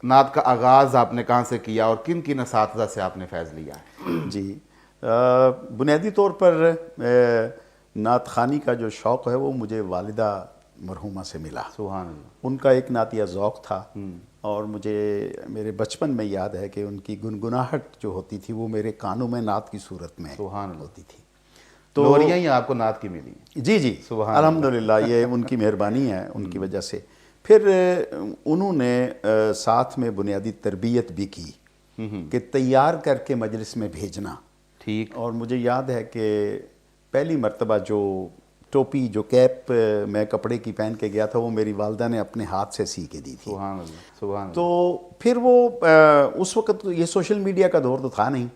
نعت کا آغاز آپ نے کہاں سے کیا اور کن کن اساتذہ سے آپ نے فیض لیا ہے؟ جی بنیادی طور پر نعت خوانی کا جو شوق ہے وہ مجھے والدہ مرحومہ سے ملا. سبحان اللہ. ان کا ایک نعتیہ ذوق تھا اور مجھے میرے بچپن میں یاد ہے کہ ان کی گنگناہٹ جو ہوتی تھی وہ میرے کانوں میں نعت کی صورت میں سبحان اللہ. ہوتی تھی. تو لوریاں ہی آپ کو نعت کی ملی ہیں؟ جی جی سبحان الحمدللہ یہ ان کی مہربانی ہے ان کی وجہ سے. پھر انہوں نے ساتھ میں بنیادی تربیت بھی کی کہ تیار کر کے مجلس میں بھیجنا. ٹھیک. اور مجھے یاد ہے کہ پہلی مرتبہ جو ٹوپی جو کیپ میں کپڑے کی پہن کے گیا تھا وہ میری والدہ نے اپنے ہاتھ سے سی کے دی تھی. سبحان اللہ. سبحان اللہ. تو پھر وہ اس وقت یہ سوشل میڈیا کا دور تو تھا نہیں.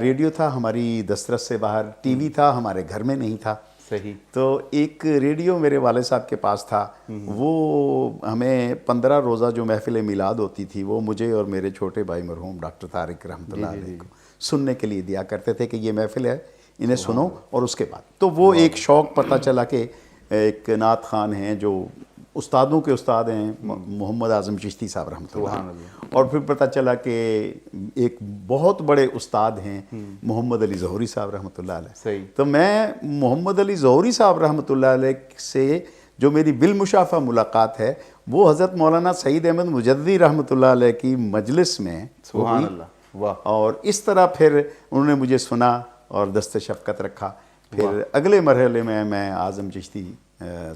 ریڈیو تھا ہماری دسترس سے باہر, ٹی وی تھا ہمارے گھر میں نہیں تھا. صحیح. تو ایک ریڈیو میرے والد صاحب کے پاس تھا. وہ ہمیں 15 روزہ جو محفل میلاد ہوتی تھی وہ مجھے اور میرے چھوٹے بھائی مرحوم ڈاکٹر طارق رحمۃ اللہ علیہ کو سننے کے لیے دیا کرتے تھے کہ یہ محفل ہے انہیں سنو. اور اس کے بعد تو وہ ایک شوق پتہ چلا کہ ایک نعت خوان ہیں جو استادوں کے استاد ہیں محمد اعظم چشتی صاحب رحمۃ اللہ علیہ. اور پھر پتہ چلا کہ ایک بہت بڑے استاد ہیں محمد علی ظہوری صاحب رحمۃ اللہ علیہ. صحیح. تو میں محمد علی ظہوری صاحب رحمۃ اللہ علیہ سے جو میری بالمشافہ ملاقات ہے وہ حضرت مولانا سعید احمد مجددی رحمۃ اللہ علیہ کی مجلس میں. سبحان اللہ. واہ. اور اس طرح پھر انہوں نے مجھے سنا اور دست شفقت رکھا. پھر اگلے مرحلے میں اعظم چشتی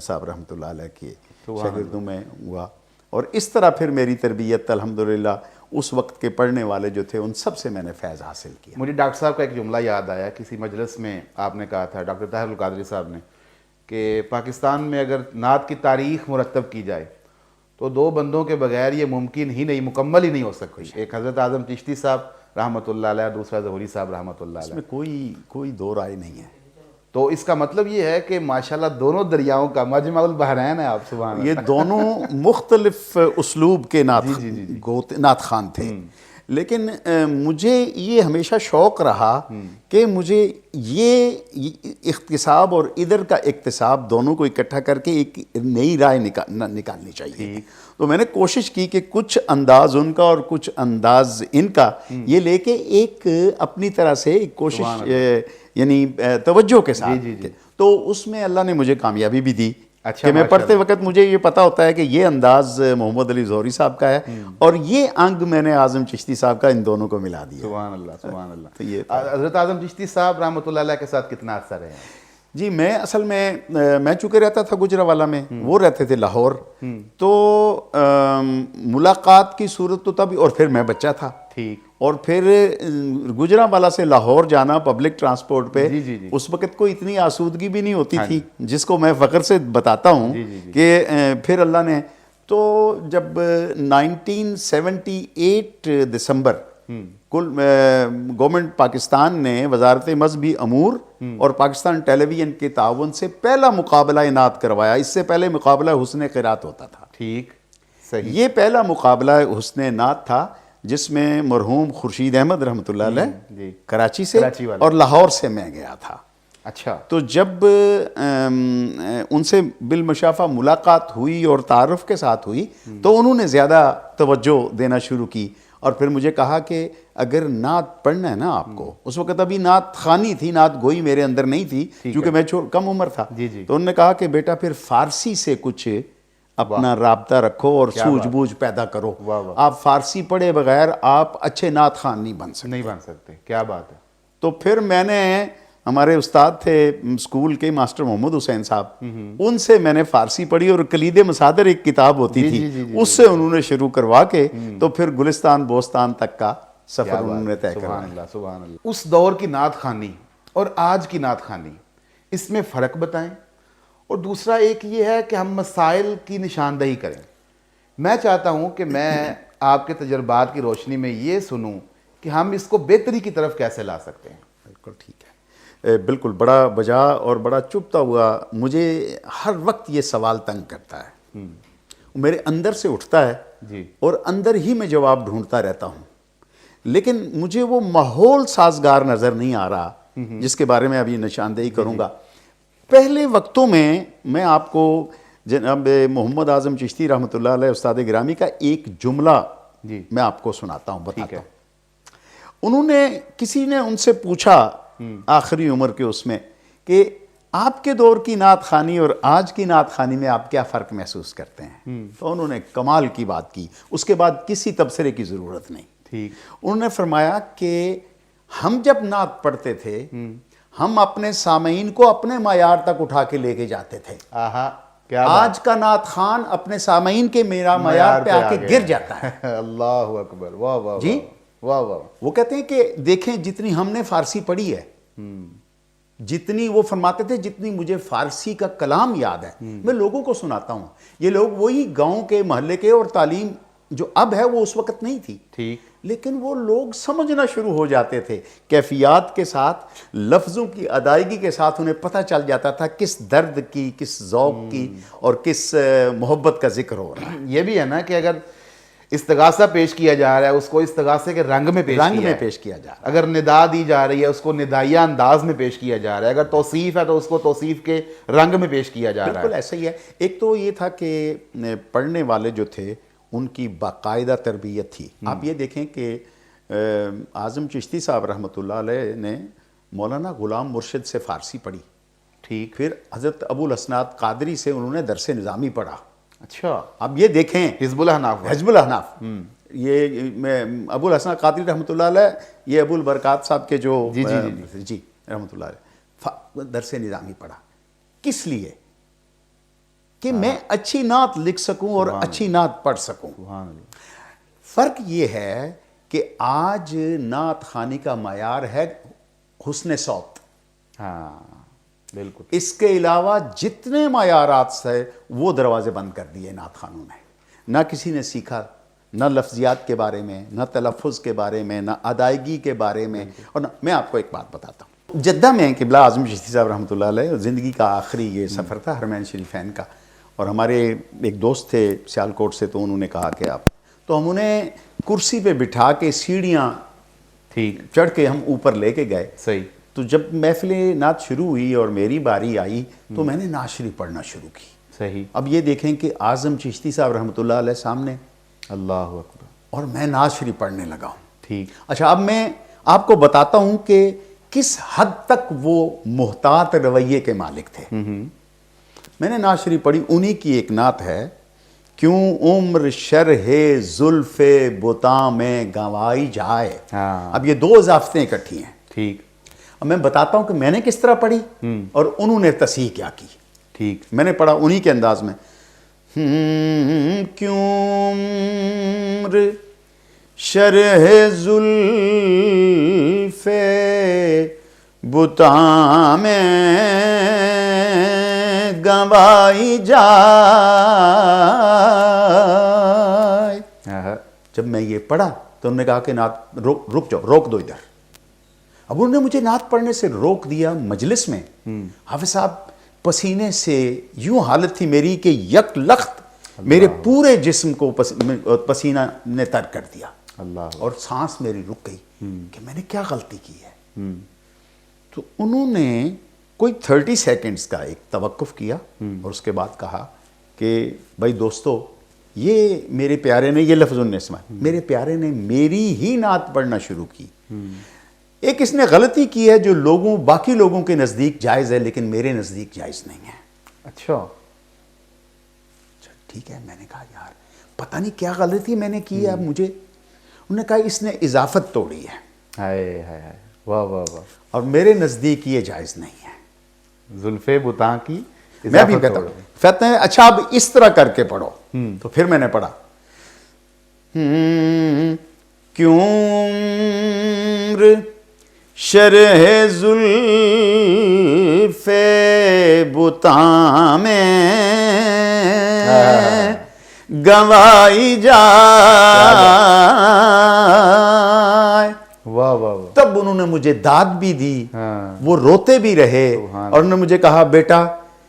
صاحب رحمۃ اللہ علیہ کے شاگردوں میں ہوا. اور اس طرح پھر میری تربیت الحمدللہ اس وقت کے پڑھنے والے جو تھے ان سب سے میں نے فیض حاصل کیا. مجھے ڈاکٹر صاحب کا ایک جملہ یاد آیا. کسی مجلس میں آپ نے کہا تھا, ڈاکٹر طاہر القادری صاحب نے, کہ پاکستان میں اگر نعت کی تاریخ مرتب کی جائے تو 2 بندوں کے بغیر یہ ممکن ہی نہیں, مکمل ہی نہیں ہو سکتی. ایک حضرت اعظم چشتی صاحب رحمۃ اللہ علیہ, دوسرا ظہوری صاحب رحمۃ اللہ علیہ. اس میں کوئی دو رائے نہیں ہے. تو اس کا مطلب یہ ہے کہ ماشاءاللہ دونوں دریاؤں کا مجمع البحرین ہے آپ. سبحان اللہ. یہ دونوں مختلف اسلوب کے نعت خوان تھے. لیکن مجھے یہ ہمیشہ شوق رہا کہ مجھے یہ اختصاب اور ادھر کا اکتساب دونوں کو اکٹھا کر کے ایک نئی رائے نکالنی چاہیے. تو میں نے کوشش کی کہ کچھ انداز ان کا اور کچھ انداز ان کا یہ لے کے ایک اپنی طرح سے ایک کوشش یعنی توجہ کے ساتھ. تو اس میں اللہ نے مجھے کامیابی بھی دی. کہ میں پڑھتے وقت مجھے یہ پتا ہوتا ہے کہ یہ انداز محمد علی ظہوری صاحب کا ہے اور یہ انگ میں نے اعظم چشتی صاحب کا, ان دونوں کو ملا دیا. سبحان اللہ. سبحان اللہ. حضرت اعظم چشتی صاحب رحمۃ اللہ علیہ کے ساتھ کتنا عرصہ رہے ہیں؟ جی میں اصل میں چونکہ رہتا تھا گجرانوالہ میں, وہ رہتے تھے لاہور. تو ملاقات کی صورت تو تب, اور پھر میں بچہ تھا. ٹھیک. اور پھر گجرانوالہ سے لاہور جانا پبلک ٹرانسپورٹ پہ اس وقت کوئی اتنی آسودگی بھی نہیں ہوتی تھی, جس کو میں فخر سے بتاتا ہوں کہ پھر اللہ نے. تو جب 1978 دسمبر گورنمنٹ پاکستان نے وزارت مذہبی امور اور پاکستان ٹیلی ویژن کے تعاون سے پہلا مقابلہ نعت کروایا. اس سے پہلے مقابلہ حسن قرات ہوتا تھا. ٹھیک. صحیح. یہ پہلا مقابلہ حسن نعت تھا جس میں مرحوم خورشید احمد رحمۃ اللہ علیہ کراچی سے اور لاہور سے میں گیا تھا. اچھا. تو جب ان سے بالمشافہ ملاقات ہوئی اور تعارف کے ساتھ ہوئی تو انہوں نے زیادہ توجہ دینا شروع کی. اور پھر مجھے کہا کہ اگر نعت پڑھنا ہے نا آپ کو, اس وقت ابھی نعت خوانی تھی, نعت گوئی میرے اندر نہیں تھی کیونکہ میں کم عمر تھا. تو انہوں نے کہا کہ بیٹا پھر فارسی سے کچھ اپنا رابطہ رکھو اور سوجھ بوجھ پیدا کرو. آپ فارسی پڑھے بغیر آپ اچھے نعت خوان نہیں بن سکتے. کیا بات ہے. تو پھر میں نے, ہمارے استاد تھے اسکول کے ماسٹر محمد حسین صاحب, ان سے میں نے فارسی پڑھی اور کلید مصادر ایک کتاب ہوتی تھی اس سے انہوں نے شروع کروا کے تو پھر گلستان بوستان تک کا سفر انہوں نے طے کرا. سبحان اللہ. اس دور کی نعت خوانی اور آج کی نعت خوانی, اس میں فرق بتائیں. اور دوسرا ایک یہ ہے کہ ہم مسائل کی نشاندہی کریں. میں چاہتا ہوں کہ میں آپ کے تجربات کی روشنی میں یہ سنوں کہ ہم اس کو بہتری کی طرف کیسے لا سکتے ہیں. بالکل ٹھیک ہے. بالکل بڑا بجا اور بڑا چبھتا ہوا مجھے ہر وقت یہ سوال تنگ کرتا ہے. میرے اندر سے اٹھتا ہے اور اندر ہی میں جواب ڈھونڈتا رہتا ہوں, لیکن مجھے وہ ماحول سازگار نظر نہیں آ رہا جس کے بارے میں ابھی نشاندہی کروں گا. پہلے وقتوں میں آپ کو جناب محمد اعظم چشتی رحمۃ اللہ علیہ استاد گرامی کا ایک جملہ جی میں آپ کو سناتا ہوں، ٹھیک بتاتا ہے۔ ہوں۔ انہوں نے، کسی نے ان سے پوچھا آخری عمر کے اس میں کہ آپ کے دور کی نعت خوانی اور آج کی نعت خوانی میں آپ کیا فرق محسوس کرتے ہیں؟ تو انہوں نے کمال کی بات کی، اس کے بعد کسی تبصرے کی ضرورت نہیں۔ ٹھیک۔ انہوں نے فرمایا کہ ہم جب نعت پڑھتے تھے ہم اپنے سامعین کو اپنے معیار تک اٹھا کے لے کے جاتے تھے، آہا کیا آج کا نعت خان اپنے سامعین کے میرا معیار پہ آ کے گر جاتا ہے۔ اللہ اکبر، واہ واہ جی واہ واہ۔ وہ کہتے ہیں کہ دیکھیں جتنی ہم نے فارسی پڑھی ہے، جتنی، وہ فرماتے تھے جتنی مجھے فارسی کا کلام یاد ہے میں لوگوں کو سناتا ہوں، یہ لوگ وہی گاؤں کے، محلے کے، اور تعلیم جو اب ہے وہ اس وقت نہیں تھی، ٹھیک۔ لیکن وہ لوگ سمجھنا شروع ہو جاتے تھے کیفیات کے ساتھ، لفظوں کی ادائیگی کے ساتھ، انہیں پتہ چل جاتا تھا کس درد کی، کس ذوق کی اور کس محبت کا ذکر ہو رہا ہے۔ یہ بھی ہے نا کہ اگر استغاثہ پیش کیا جا رہا ہے اس کو استغاثے کے رنگ میں پیش کیا جا رہا ہے۔ اگر ندا دی جا رہی ہے اس کو ندائیہ انداز میں پیش کیا جا رہا ہے، اگر توصیف ہے تو اس کو توصیف کے رنگ میں پیش کیا جا رہا ہے۔ بالکل ایسا ہی ہے۔ ایک تو یہ تھا کہ پڑھنے والے جو تھے ان کی باقاعدہ تربیت تھی۔ آپ یہ دیکھیں کہ اعظم چشتی صاحب رحمۃ اللہ علیہ نے مولانا غلام مرشد سے فارسی پڑھی، ٹھیک۔ پھر حضرت ابو الحسنات قادری سے انہوں نے درس نظامی پڑھا۔ اچھا، اب یہ دیکھیں حزب الاحناف۔ حزب الاحناف، یہ ابو الحسن قادری رحمۃ اللہ علیہ، یہ ابو البرکات صاحب کے جو جی رحمۃ اللہ علیہ، درس نظامی پڑھا۔ کس لیے؟ کہ میں اچھی نعت لکھ سکوں اور اچھی نعت پڑھ سکوں۔ سبحان اللہ۔ فرق یہ ہے کہ آج نعت خوانی کا معیار ہے حسن صوت، ہاں بالکل۔ اس کے علاوہ جتنے معیارات سے وہ دروازے بند کر دیے نعت خوانوں نے۔ نہ کسی نے سیکھا، نہ لفظیات کے بارے میں، نہ تلفظ کے بارے میں، نہ ادائیگی کے بارے میں۔ اور میں آپ کو ایک بات بتاتا ہوں، جدہ میں قبلہ اعظم چشتی صاحب رحمۃ اللہ علیہ زندگی کا آخری یہ سفر تھا حرمین شریفین کا، اور ہمارے ایک دوست تھے سیالکوٹ سے، تو انہوں نے کہا کہ آپ، تو ہم انہیں کرسی پہ بٹھا کے سیڑھیاں ٹھیک، چڑھ کے ہم اوپر لے کے گئے۔ صحیح۔ تو جب محفل نعت شروع ہوئی اور میری باری آئی تو میں نے نعت شریف پڑھنا شروع کی۔ صحیح۔ اب یہ دیکھیں کہ اعظم چشتی صاحب رحمۃ اللہ علیہ سامنے اللہ اکبر۔ اور میں نعت شریف پڑھنے لگا ہوں۔ ٹھیک۔ اچھا، اب میں آپ کو بتاتا ہوں کہ کس حد تک وہ محتاط رویے کے مالک تھے۔ میں نے نعت شریف پڑھی، انہی کی ایک نعت ہے، کیوں عمر شرح زلف بتاں میں گنوائی جائے۔ اب یہ دو اضافتیں اکٹھی ہیں۔ ٹھیک۔ اب میں بتاتا ہوں کہ میں نے کس طرح پڑھی اور انہوں نے تصحیح کیا کی۔ ٹھیک۔ میں نے پڑھا انہی کے انداز میں، کیوں عمر شرح زلف بتاں میں گنوائی جائے۔ جب میں یہ پڑھا تو انہوں نے کہا کہ نعت رک جاؤ، روک دو ادھر۔ اب انہوں نے مجھے نعت پڑھنے سے روک دیا مجلس میں۔ حافظ صاحب پسینے سے یوں حالت تھی میری کہ یک لخت میرے پورے جسم کو پسینہ نے تر کر دیا، اللہ، اور سانس میری رک گئی کہ میں نے کیا غلطی کی ہے۔ تو انہوں نے کوئی 30 سیکنڈز کا ایک توقف کیا اور اس کے بعد کہا کہ بھائی دوستو، یہ میرے پیارے نے، یہ لفظ انہوں نے سمجھا، میرے پیارے نے میری ہی نعت پڑھنا شروع کی۔ ایک اس نے غلطی کی ہے جو باقی لوگوں کے نزدیک جائز ہے لیکن میرے نزدیک جائز نہیں ہے۔ اچھا، ٹھیک ہے، میں نے کہا یار پتہ نہیں کیا غلطی میں نے کی ہے اب مجھے۔ انہوں نے کہا اس نے اضافت توڑی ہے، ہائے ہائے ہائے، واہ واہ واہ، اور میرے نزدیک یہ جائز نہیں ہے۔ زلف بتاں کی میں بھی کہتا ہوں، کہتے ہیں اچھا اب اس طرح کر کے پڑھو۔ تو پھر میں نے پڑھا، کیوں عمر شرح زلف بتاں میں گنوائی جائے۔ واہ واہ واہ، تب انہوں نے مجھے داد بھی دی، وہ روتے بھی رہے، اور انہوں نے مجھے کہا بیٹا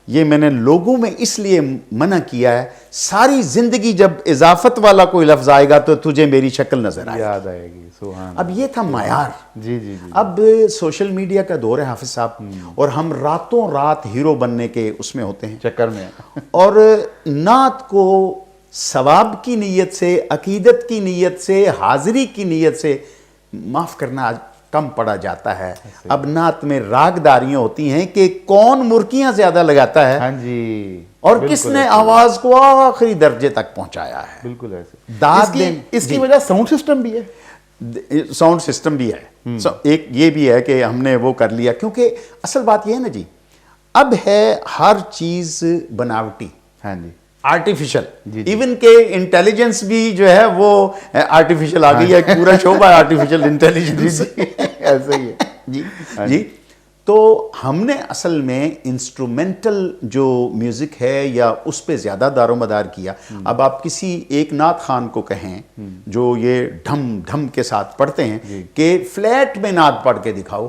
یہ میں نے لوگوں میں اس لیے منع کیا ہے، ساری زندگی جب اضافت والا کوئی لفظ آئے گا تو تجھے میری شکل نظر آئے گی، یاد آئے گی۔ سبحان۔ اب یہ تھا معیار۔ جی جی جی۔ اب سوشل میڈیا کا دور ہے حافظ صاحب، اور ہم راتوں رات ہیرو بننے کے اس میں ہوتے ہیں، چکر میں۔ اور نعت کو ثواب کی نیت سے، عقیدت کی نیت سے، حاضری کی نیت سے معاف کرنا آج کم پڑا جاتا ہے. اب نعت میں راگ داریاں ہوتی ہیں کہ کون مرکیاں زیادہ لگاتا ہے ہاں جی، اور کس نے آواز کو آخری درجے تک پہنچایا ہے. بالکل ایسے. داد اس کی وجہ ساؤنڈ سسٹم بھی ہے. ساؤنڈ سسٹم بھی ہے. ایک یہ بھی ہے کہ ہم نے وہ کر لیا، کیونکہ اصل بات یہ ہے نا جی، اب ہے ہر چیز بناوٹی، ہاں جی، آرٹیفیشل. ایون کہ انٹیلیجنس بھی جو ہے وہ آرٹیفیشل آ گئی ہے. پورا شعبہ آرٹیفیشل انٹیلیجنس ایسا ہی ہے. جی جی. تو ہم نے اصل میں انسٹرومنٹل جو میوزک ہے یا اس پہ زیادہ دار و مدار کیا. اب آپ کسی ایک نعت خان کو کہیں جو یہ ڈھم ڈھم کے ساتھ پڑھتے ہیں کہ فلیٹ میں نعت پڑھ کے دکھاؤ،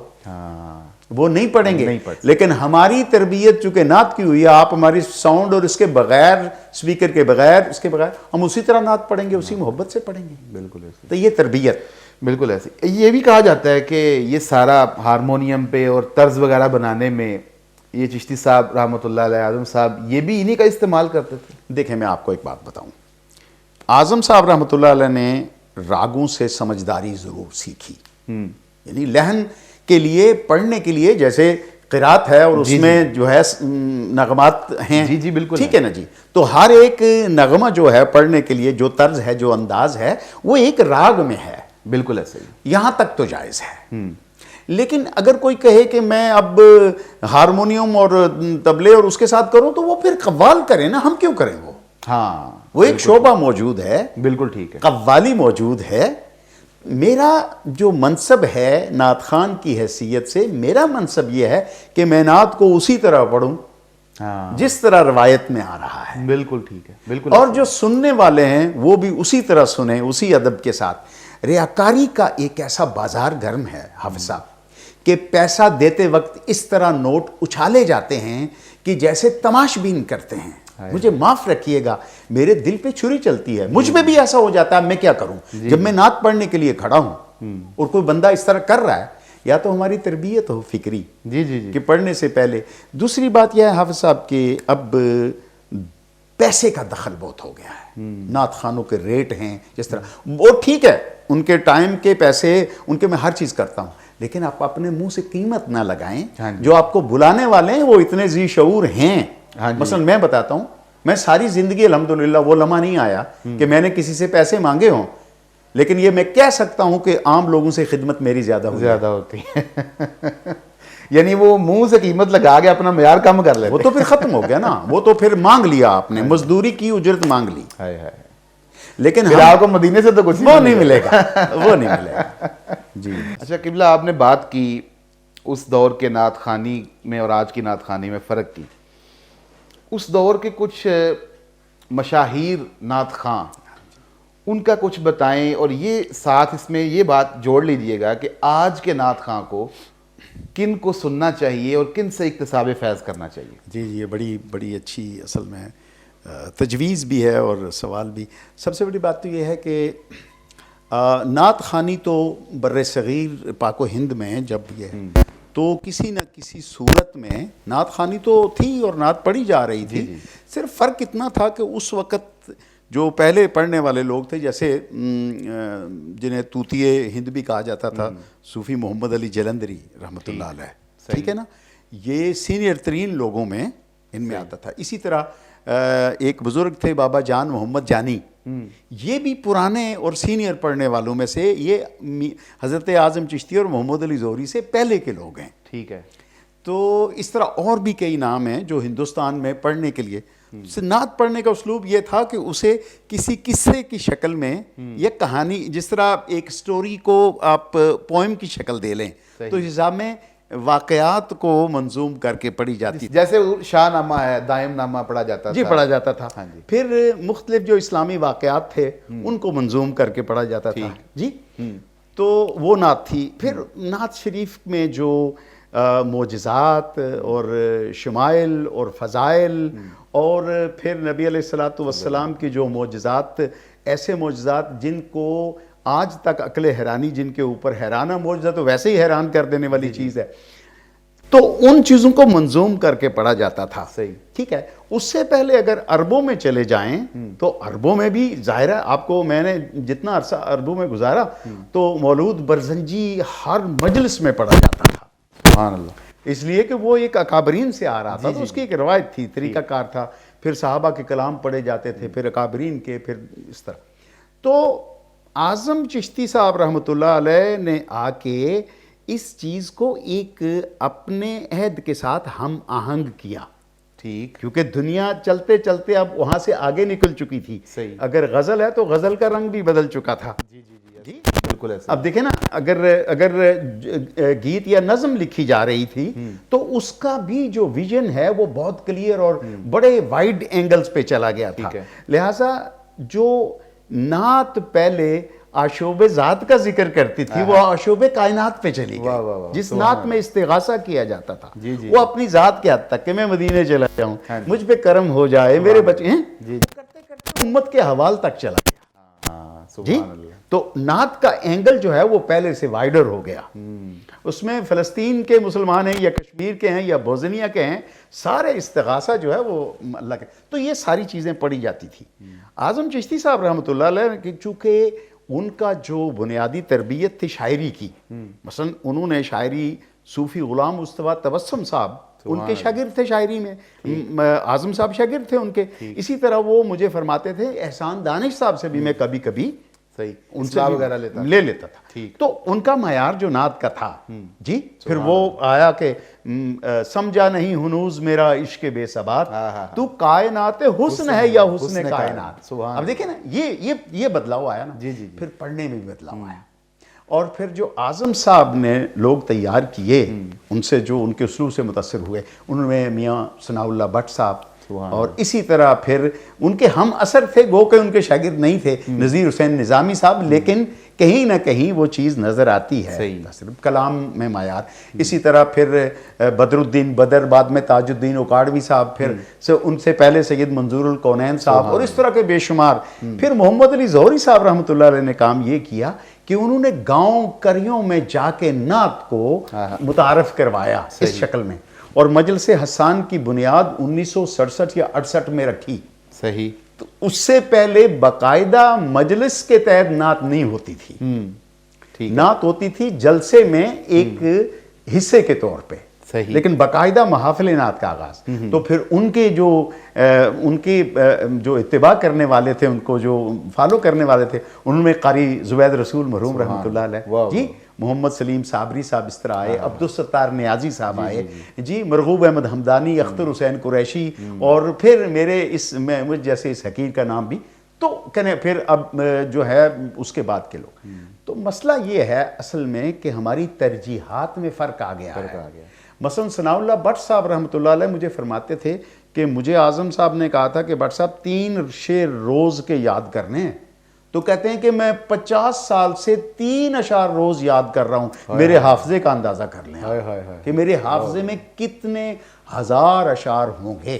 وہ نہیں پڑھیں گے. لیکن ہماری تربیت چونکہ نعت کی ہوئی ہے، آپ ہماری ساؤنڈ اور اس کے بغیر، اسپیکر کے بغیر، اس کے بغیر ہم اسی طرح نعت پڑھیں گے، اسی محبت سے پڑھیں گے. بالکل ایسے. تو یہ تربیت. بالکل ایسے. یہ بھی کہا جاتا ہے کہ یہ سارا ہارمونیم پہ اور طرز وغیرہ بنانے میں یہ چشتی صاحب رحمۃ اللہ علیہ، اعظم صاحب، یہ بھی انہی کا استعمال کرتے تھے. دیکھیں میں آپ کو ایک بات بتاؤں، اعظم صاحب رحمۃ اللہ علیہ نے راگوں سے سمجھداری ضرور سیکھی. یعنی لحن کے لیے، پڑھنے کے لیے، جیسے قرات ہے اور اس میں جو ہے نغمات ہیں. جی بالکل ٹھیک ہے نا جی. تو ہر ایک نغمہ جو ہے پڑھنے کے لیے جو طرز ہے، جو انداز ہے، وہ ایک راگ میں ہے. بالکل ایسے ہی. یہاں تک تو جائز ہے. لیکن اگر کوئی کہے کہ میں اب ہارمونیم اور طبلے اور اس کے ساتھ کروں تو وہ پھر قوال کرے نا. ہم کیوں کریں؟ وہ ایک شعبہ موجود ہے. بالکل ٹھیک ہے. قوالی موجود ہے. میرا جو منصب ہے نعت خان کی حیثیت سے، میرا منصب یہ ہے کہ میں نعت کو اسی طرح پڑھوں جس طرح روایت میں آ رہا ہے. بالکل ٹھیک ہے. بالکل. اور جو سننے والے ہیں وہ بھی اسی طرح سنیں، اسی ادب کے ساتھ. ریاکاری کا ایک ایسا بازار گرم ہے حافظ صاحب کہ پیسہ دیتے وقت اس طرح نوٹ اچھالے جاتے ہیں کہ جیسے تماش بین کرتے ہیں. مجھے معاف رکھیے گا، میرے دل پہ چھری چلتی ہے. مجھ میں بھی ایسا ہو جاتا ہے. میں کیا کروں جب میں نعت پڑھنے کے لیے کھڑا ہوں اور کوئی بندہ اس طرح کر رہا ہے؟ یا تو ہماری تربیت ہو فکری کہ پڑھنے سے پہلے. دوسری بات یہ ہے حافظ صاحب کہ اب پیسے کا دخل بہت ہو گیا ہے. نعت خانوں کے ریٹ ہیں جس طرح، وہ ٹھیک ہے، ان کے ٹائم کے پیسے ان کے میں ہر چیز کرتا ہوں، لیکن آپ اپنے منہ سے قیمت نہ لگائیں. جو آپ کو بلانے والے ہیں وہ اتنے ذی شعور ہیں. مثلا میں بتاتا ہوں، میں ساری زندگی الحمدللہ وہ لمحہ نہیں آیا کہ میں نے کسی سے پیسے مانگے ہوں، لیکن یہ میں کہہ سکتا ہوں کہ عام لوگوں سے خدمت میری زیادہ ہوتی ہے. یعنی وہ منہ سے قیمت لگا کے اپنا معیار کم کر لیتے. وہ تو پھر ختم ہو گیا نا. وہ تو پھر مانگ لیا آپ نے، مزدوری کی اجرت مانگ لی. لیکن آپ کو مدینے سے تو کچھ وہ نہیں ملے گا. وہ نہیں ملے گا. جی. اچھا قبلہ، آپ نے بات کی اس دور کے نعت خوانی میں اور آج کی نعت خوانی میں فرق کی. اس دور کے کچھ مشاہیر نعت خواں، ان کا کچھ بتائیں، اور یہ ساتھ اس میں یہ بات جوڑ لیجئے گا کہ آج کے نعت خواں کو کن کو سننا چاہیے اور کن سے اکتساب فیض کرنا چاہیے. جی یہ بڑی اچھی اصل میں تجویز بھی ہے اور سوال بھی. سب سے بڑی بات تو یہ ہے کہ نعت خوانی تو بر صغیر پاک و ہند میں جب یہ تو کسی نہ کسی صورت میں نعت خوانی تو تھی اور نعت پڑھی جا رہی تھی. صرف فرق اتنا تھا کہ اس وقت جو پہلے پڑھنے والے لوگ تھے، جیسے جنہیں طوطیے ہند بھی کہا جاتا تھا، صوفی محمد علی جلندری رحمۃ اللہ علیہ، ٹھیک ہے نا، یہ سینئر ترین لوگوں میں ان میں آتا تھا. اسی طرح ایک بزرگ تھے بابا جان محمد جانی، یہ بھی پرانے اور سینئر پڑھنے والوں میں سے، یہ حضرت اعظم چشتی اور محمد علی زہری سے پہلے کے لوگ ہیں. ٹھیک ہے. تو اس طرح اور بھی کئی نام ہیں جو ہندوستان میں پڑھنے کے لیے. نعت پڑھنے کا اسلوب یہ تھا کہ اسے کسی قصے کی شکل میں یا کہانی، جس طرح ایک سٹوری کو آپ پوئم کی شکل دے لیں تو اس حساب میں واقعات کو منظوم کر کے پڑھی جاتی. جیسے شاہ نامہ ہے، دائم نامہ پڑھا جاتا تھا. جی پڑھا جاتا تھا. پھر مختلف جو اسلامی واقعات تھے ان کو منظوم کر کے پڑھا جاتا تھا. جی تو وہ نعت تھی. پھر نعت شریف میں جو معجزات اور شمائل اور فضائل اور پھر نبی علیہ الصلوۃ والسلام کی جو معجزات، ایسے معجزات جن کو آج تک عقل حیرانی، جن کے اوپر حیرانہ معجزہ تو ویسے ہی حیران کر دینے والی چیز ہے. تو ان چیزوں کو منظوم کر کے پڑھا جاتا تھا. صحیح. ٹھیک ہے. اس سے پہلے اگر عربوں میں چلے جائیں تو عربوں میں بھی ظاہر ہے آپ کو میں نے جتنا عرصہ عربوں میں گزارا تو مولود برزنجی ہر مجلس میں پڑھا جاتا تھا. سبحان اللہ. اس لیے کہ وہ ایک اکابرین سے آ رہا تھا تو اس کی ایک روایت تھی, طریقہ کار تھا. پھر صحابہ کے کلام پڑھے جاتے تھے, پھر اکابرین کے, پھر اس طرح. تو اعظم چشتی صاحب رحمۃ اللہ علیہ نے آ کے اس چیز کو ایک اپنے عہد کے ساتھ ہم آہنگ کیا. ٹھیک. کیونکہ دنیا چلتے چلتے اب وہاں سے آگے نکل چکی تھی. صحیح. اگر غزل ہے تو غزل کا رنگ بھی بدل چکا تھا. جی بالکل ایسا. اب دیکھیں نا, اگر گیت یا نظم لکھی جا رہی تھی تو اس کا بھی جو ویژن ہے وہ بہت کلیئر اور بڑے وائڈ اینگلز پہ چلا گیا تھا. لہٰذا جو نعت پہلے آشوب ذات کا ذکر کرتی تھی وہ آشوب کائنات پہ چلی گئی. جس نعت میں استغاثہ کیا جاتا تھا وہ اپنی ذات کے حد تک کہ میں مدینے چلا جاؤں, مجھ پہ کرم ہو جائے, میرے بچے ہیں, کرتے کرتے امت کے حوال تک چلا گیا. جی, تو نعت کا اینگل جو ہے وہ پہلے سے وائڈر ہو گیا. اس میں فلسطین کے مسلمان ہیں یا کشمیر کے ہیں یا بوزنیا کے ہیں, سارے استغاثہ جو ہے وہ اللہ کے. تو یہ ساری چیزیں پڑھی جاتی تھی. اعظم چشتی صاحب رحمۃ اللہ علیہ چونکہ ان کا جو بنیادی تربیت تھی شاعری کی, مثلا انہوں نے شاعری صوفی غلام مصطفیٰ تبسم صاحب ان کے شاگرد تھے شاعری میں, اعظم صاحب شاگرد تھے ان کے. اسی طرح وہ مجھے فرماتے تھے احسان دانش صاحب سے بھی میں کبھی کبھی ان سے وغیرہ لے لیتا تھا. تو ان کا معیار جو نعت کا تھا جی, پھر وہ آیا کہ سمجھا نہیں ہنوز میرا عشق بے ثبات, تو کائنات حسن ہے یا حسن کائنات. اب دیکھیں نا یہ بدلاؤ آیا نا, پھر پڑھنے میں بھی بدلاؤ آیا. اور پھر جو اعظم صاحب نے لوگ تیار کیے, ان سے جو ان کے اسلوب سے متاثر ہوئے, انہوں میں میاں ثناء اللہ بٹ صاحب, اور اسی طرح پھر ان کے ہم اثر تھے, گو کہ ان کے شاگرد نہیں تھے, نذیر حسین نظامی صاحب, لیکن کہیں نہ کہیں وہ چیز نظر آتی ہے کلام میں معیار. اسی طرح پھر بدر الدین بدر, بعد میں تاج الدین اکاڑوی صاحب, پھر ان سے پہلے سید منظور الکونین صاحب, اور اس طرح کے بے شمار. پھر محمد علی ظہری صاحب رحمۃ اللہ علیہ نے کام یہ کیا کہ انہوں نے گاؤں کریوں میں جا کے نعت کو متعارف کروایا اس شکل میں, اور مجلس حسان کی بنیاد 1967 یا 68 میں رکھی. صحیح. تو اس سے پہلے باقاعدہ مجلس کے تحت نعت نہیں ہوتی تھی. نعت ہوتی تھی جلسے میں ایک حصے کے طور پہ, لیکن باقاعدہ محافل نعت کا آغاز. تو پھر ان کے جو اتباع کرنے والے تھے, ان کو جو فالو کرنے والے تھے, ان میں قاری زبید رسول مرحوم رحمۃ اللہ علیہ جی, محمد سلیم صابری صاحب اس طرح آئے, عبدالستار نیازی صاحب آئے جی, مرغوب احمد حمدانی, اختر حسین قریشی, اور پھر میرے مجھ جیسے اس حقیر کا نام بھی, تو کہنے پھر اب جو ہے اس کے بعد کے لوگ. تو مسئلہ یہ ہے اصل میں کہ ہماری ترجیحات میں فرق آ گیا ہے. مثلا ثناء اللہ بٹ صاحب رحمۃ اللہ علیہ مجھے فرماتے تھے کہ مجھے اعظم صاحب نے کہا تھا کہ بٹ صاحب 3 شعر روز کے یاد کرنے ہیں, تو کہتے ہیں کہ میں 50 سال سے 3 اشعار روز یاد کر رہا ہوں. میرے حافظے کا اندازہ کر لیں کہ میرے حافظے میں کتنے ہزار اشعار ہوں گے.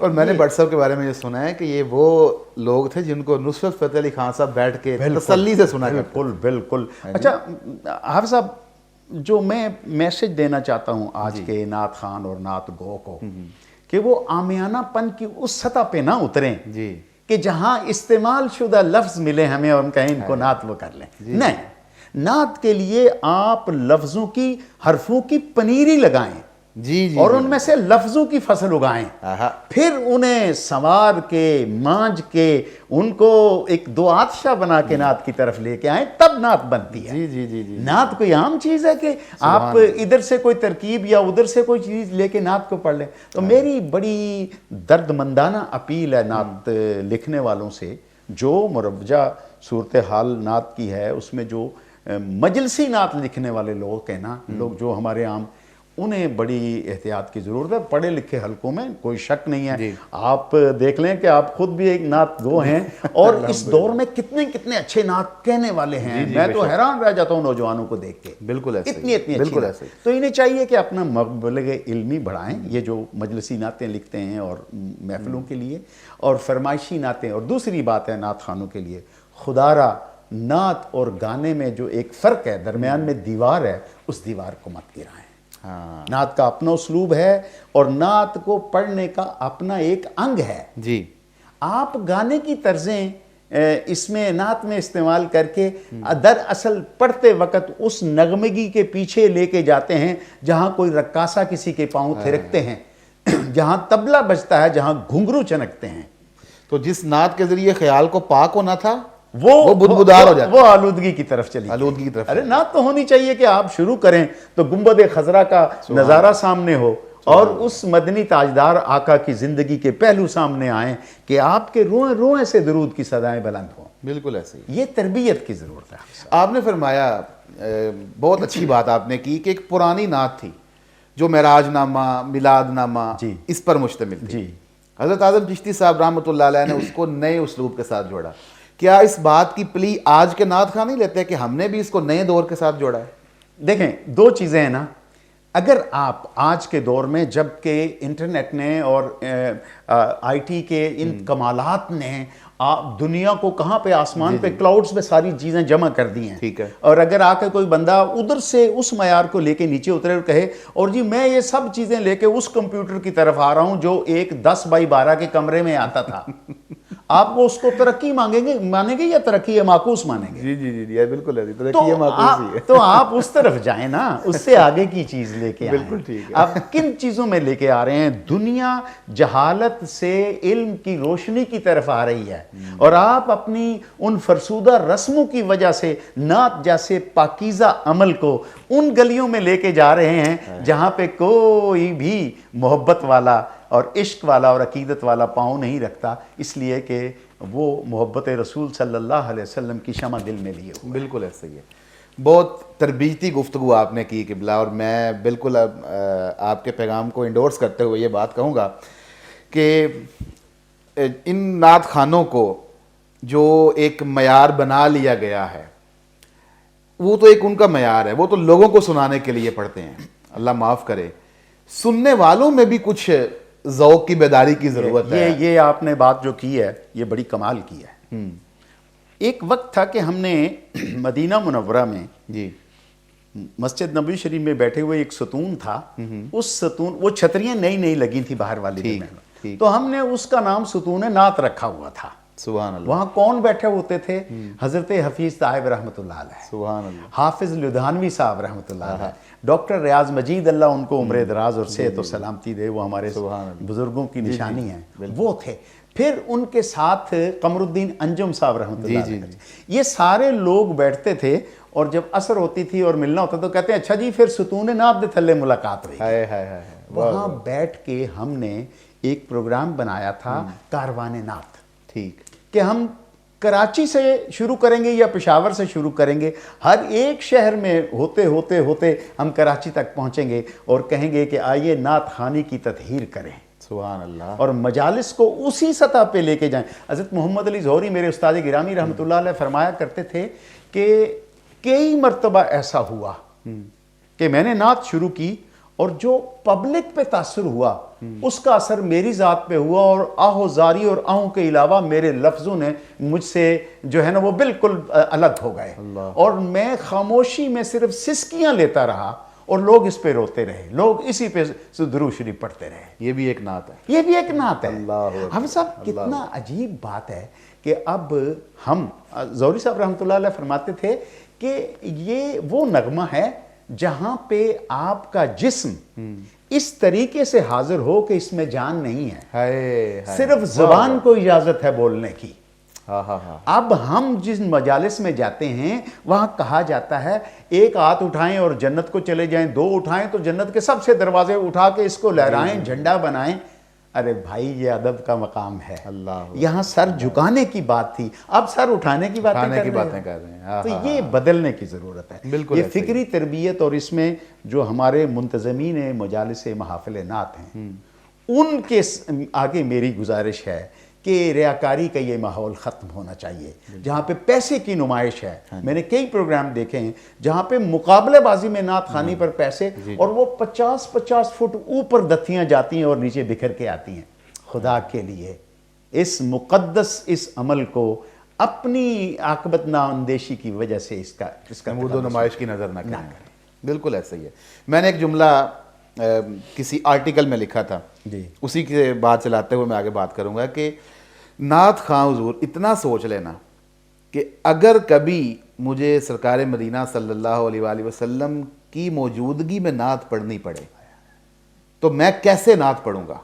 اور میں نے بٹ صاحب کے بارے میں یہ سنا ہے کہ یہ وہ لوگ تھے جن کو نصرت فتح علی خان صاحب بیٹھ کے تسلی سے سنا کرتے. بالکل. اچھا حافظ صاحب, جو میں میسج دینا چاہتا ہوں آج کے نعت خان اور نعت گو کو, کہ وہ عامیانہ پن کی اس سطح پہ نہ اتریں کہ جہاں استعمال شدہ لفظ ملے ہمیں اور ہم کہیں ان کو نعت وہ کر لیں. نہیں, نعت کے لیے آپ لفظوں کی, حرفوں کی پنیری لگائیں اور ان میں سے لفظوں کی فصل اگائیں, پھر انہیں سنوار کے, مانج کے, ان کو ایک دو آتشہ بنا کے نعت کی طرف لے کے آئیں, تب نعت بنتی ہے. نعت کوئی عام چیز ہے کہ آپ ادھر سے کوئی ترکیب یا ادھر سے کوئی چیز لے کے نعت کو پڑھ لیں. تو میری بڑی درد مندانہ اپیل ہے نعت لکھنے والوں سے, جو مروجہ صورتحال نعت کی ہے اس میں جو مجلسی نعت لکھنے والے لوگ ہیں نا, لوگ جو ہمارے عام, انہیں بڑی احتیاط کی ضرورت ہے. پڑھے لکھے حلقوں میں کوئی شک نہیں ہے, آپ دیکھ لیں کہ آپ خود بھی ایک نعت گو ہیں, اور اس دور میں کتنے اچھے نعت کہنے والے ہیں. میں تو حیران رہ جاتا ہوں نوجوانوں کو دیکھ کے, بالکل اتنی اچھی. تو انہیں چاہیے کہ اپنا مبلغ علمی بڑھائیں, یہ جو مجلسی نعتیں لکھتے ہیں اور محفلوں کے لیے, اور فرمائشی نعتیں. اور دوسری بات ہے نعت خانوں کے لیے, خدا را نعت اور گانے میں جو ایک فرق ہے, درمیان میں دیوار ہے, اس دیوار کو مت گرائیں. ہاں نعت کا اپنا اسلوب ہے اور نعت کو پڑھنے کا اپنا ایک انگ ہے. جی آپ گانے کی طرزیں اس میں نعت میں استعمال کر کے دراصل پڑھتے وقت اس نغمگی کے پیچھے لے کے جاتے ہیں جہاں کوئی رقاصہ کسی کے پاؤں تھرکتے ہیں، جہاں طبلہ بجتا ہے، جہاں گھنگرو چنکتے ہیں. تو جس نعت کے ذریعے خیال کو پاک ہونا تھا وہ بدبودار ہو جاتا وہ آلودگی کی طرف چلی گئی. آلودگی کی طرف. ارے نعت تو ہونی چاہیے کہ آپ شروع کریں تو گنبد خضرا کا نظارہ سامنے ہو اور اس مدنی تاجدار آقا کی زندگی کے پہلو سامنے آئیں کہ آپ کے روئیں روئیں سے درود کی صدائیں بلند ہوں. بالکل ایسے ہی. یہ تربیت کی ضرورت ہے. آپ نے فرمایا بہت اچھی بات آپ نے کی کہ ایک پرانی نعت تھی جو معراج نامہ، میلاد نامہ جی اس پر مشتمل تھی. جی حضرت اعظم چشتی صاحب رحمۃ اللہ علیہ نے اس کو نئے اسلوب کے ساتھ جوڑا. کیا اس بات کی پلی آج کے نعت خواہ نہیں لیتے کہ ہم نے بھی اس کو نئے دور کے ساتھ جوڑا ہے؟ دیکھیں دو چیزیں ہیں نا. اگر آپ آج کے دور میں جب کہ انٹرنیٹ نے اور آئی ٹی کے ان کمالات نے دنیا کو کہاں پہ آسمان پہ کلاؤڈز پہ ساری چیزیں جمع کر دی ہیں، ٹھیک ہے، اور اگر آ کے کوئی بندہ ادھر سے اس معیار کو لے کے نیچے اترے اور کہے اور جی میں یہ سب چیزیں لے کے اس کمپیوٹر کی طرف آ رہا ہوں جو ایک 10x12 کے کمرے میں آتا تھا، آپ وہ اس کو ترقی مانیں گے یا ترقی معکوس مانیں گے؟ جی جی جی جی بالکل ہے، ترقی معکوس ہی ہے. تو آپ اس طرف جائیں نا، اس سے آگے کی چیز لے کے آئیں. بالکل ٹھیک ہے. آپ کن چیزوں میں لے کے آ رہے ہیں؟ دنیا جہالت سے علم کی روشنی کی طرف آ رہی ہے اور آپ اپنی ان فرسودہ رسموں کی وجہ سے نعت جیسے پاکیزہ عمل کو ان گلیوں میں لے کے جا رہے ہیں جہاں پہ کوئی بھی محبت والا اور عشق والا اور عقیدت والا پاؤں نہیں رکھتا، اس لیے کہ وہ محبت رسول صلی اللہ علیہ وسلم کی شمع دل میں لیے ہوئے. بالکل ایسا ہی ہے. بہت تربیتی گفتگو آپ نے کی قبلہ، اور میں بالکل آپ کے پیغام کو انڈورس کرتے ہوئے یہ بات کہوں گا کہ ان نعت خانوں کو جو ایک معیار بنا لیا گیا ہے وہ تو ایک ان کا معیار ہے، وہ تو لوگوں کو سنانے کے لیے پڑھتے ہیں. اللہ معاف کرے، سننے والوں میں بھی کچھ ذوق کی بیداری کی ضرورت ہے. یہ آپ نے بات جو کی ہے یہ بڑی کمال کی ہے. ایک وقت تھا کہ ہم نے مدینہ منورہ میں جی مسجد نبوی شریف میں بیٹھے ہوئے ایک ستون تھا. اس ستون، وہ چھتریاں نئی لگی تھی باہر والی میں، تو ہم نے اس کا نام ستون نعت رکھا ہوا تھا. سبحان اللہ. وہاں کون بیٹھے ہوتے تھے؟ حضرت حفیظ طائب رحمۃ اللہ علیہ، سبحان اللہ. حافظ لدھانوی صاحب رحمۃ اللہ علیہ، ڈاکٹر ریاض مجید اللہ ان کو عمر دراز اور صحت و سلامتی دے، وہ ہمارے بزرگوں کی نشانی ہیں، وہ تھے. پھر ان کے ساتھ قمر الدین انجم صاحب رحمۃ اللہ علیہ. یہ سارے لوگ بیٹھتے تھے اور جب عصر ہوتی تھی اور ملنا ہوتا تو کہتے ہیں اچھا جی پھر ستون نعت دے تھلے ملاقات ہوئی. وہاں بیٹھ کے ہم نے ایک پروگرام بنایا تھا کاروان نعت. ٹھیک کہ ہم کراچی سے شروع کریں گے یا پشاور سے شروع کریں گے، ہر ایک شہر میں ہوتے ہوتے ہوتے ہم کراچی تک پہنچیں گے اور کہیں گے کہ آئیے نعت خوانی کی تطہیر کریں. سبحان اللہ. اور مجالس کو اسی سطح پہ لے کے جائیں. حضرت محمد علی ظہوری میرے استاد گرامی رحمۃ اللہ علیہ فرمایا کرتے تھے کہ کئی مرتبہ ایسا ہوا کہ میں نے نعت شروع کی اور جو پبلک پہ تاثر ہوا اس کا اثر میری ذات پہ ہوا، اور آہو زاری اور آہوں کے علاوہ میرے لفظوں نے مجھ سے جو ہے نا وہ بالکل الگ ہو گئے، اور میں خاموشی میں صرف سسکیاں لیتا رہا اور لوگ اس پہ روتے رہے، لوگ اسی پہ درود شریف پڑھتے رہے. یہ بھی ایک نعت ہے. یہ بھی ایک نعت ہے. اللہ ہم صاحب کتنا عجیب بات ہے کہ اب ہم، ظہوری صاحب رحمۃ اللہ علیہ فرماتے تھے کہ یہ وہ نغمہ ہے جہاں پہ آپ کا جسم اس طریقے سے حاضر ہو کہ اس میں جان نہیں ہے، صرف زبان کو اجازت ہے بولنے کی. اب ہم جس مجالس میں جاتے ہیں وہاں کہا جاتا ہے ایک ہاتھ اٹھائیں اور جنت کو چلے جائیں، دو اٹھائیں تو جنت کے سب سے دروازے اٹھا کے اس کو لہرائیں، جھنڈا بنائیں. ارے بھائی یہ ادب کا مقام ہے. یہاں سر جھکانے کی بات تھی، اب سر اٹھانے کی باتیں کر رہے ہیں. تو یہ بدلنے کی ضرورت ہے. یہ فکری تربیت، اور اس میں جو ہمارے منتظمین مجالس محافل نعت ہیں ان کے آگے میری گزارش ہے کہ ریاکاری کا یہ ماحول ختم ہونا چاہیے جہاں پہ پیسے کی نمائش ہے. میں نے کئی پروگرام دیکھے ہیں جہاں پہ مقابلے بازی میں نعت خوانی پر پیسے، اور وہ 50-50 فٹ اوپر دتیاں جاتی ہیں اور نیچے بکھر کے آتی ہیں. خدا کے لیے اس مقدس اس عمل کو اپنی عاقبت نا اندیشی کی وجہ سے اس کا نمود و نمائش کی نظر نہ کریں. بالکل ایسا ہی ہے. میں نے ایک جملہ کسی آرٹیکل میں لکھا تھا, جی اسی کے بات چلاتے ہوئے میں آگے بات کروں گا کہ نعت خواں حضور اتنا سوچ لینا کہ اگر کبھی مجھے سرکار مدینہ صلی اللہ علیہ وآلہ وسلم کی موجودگی میں نعت پڑھنی پڑے تو میں کیسے نعت پڑھوں گا.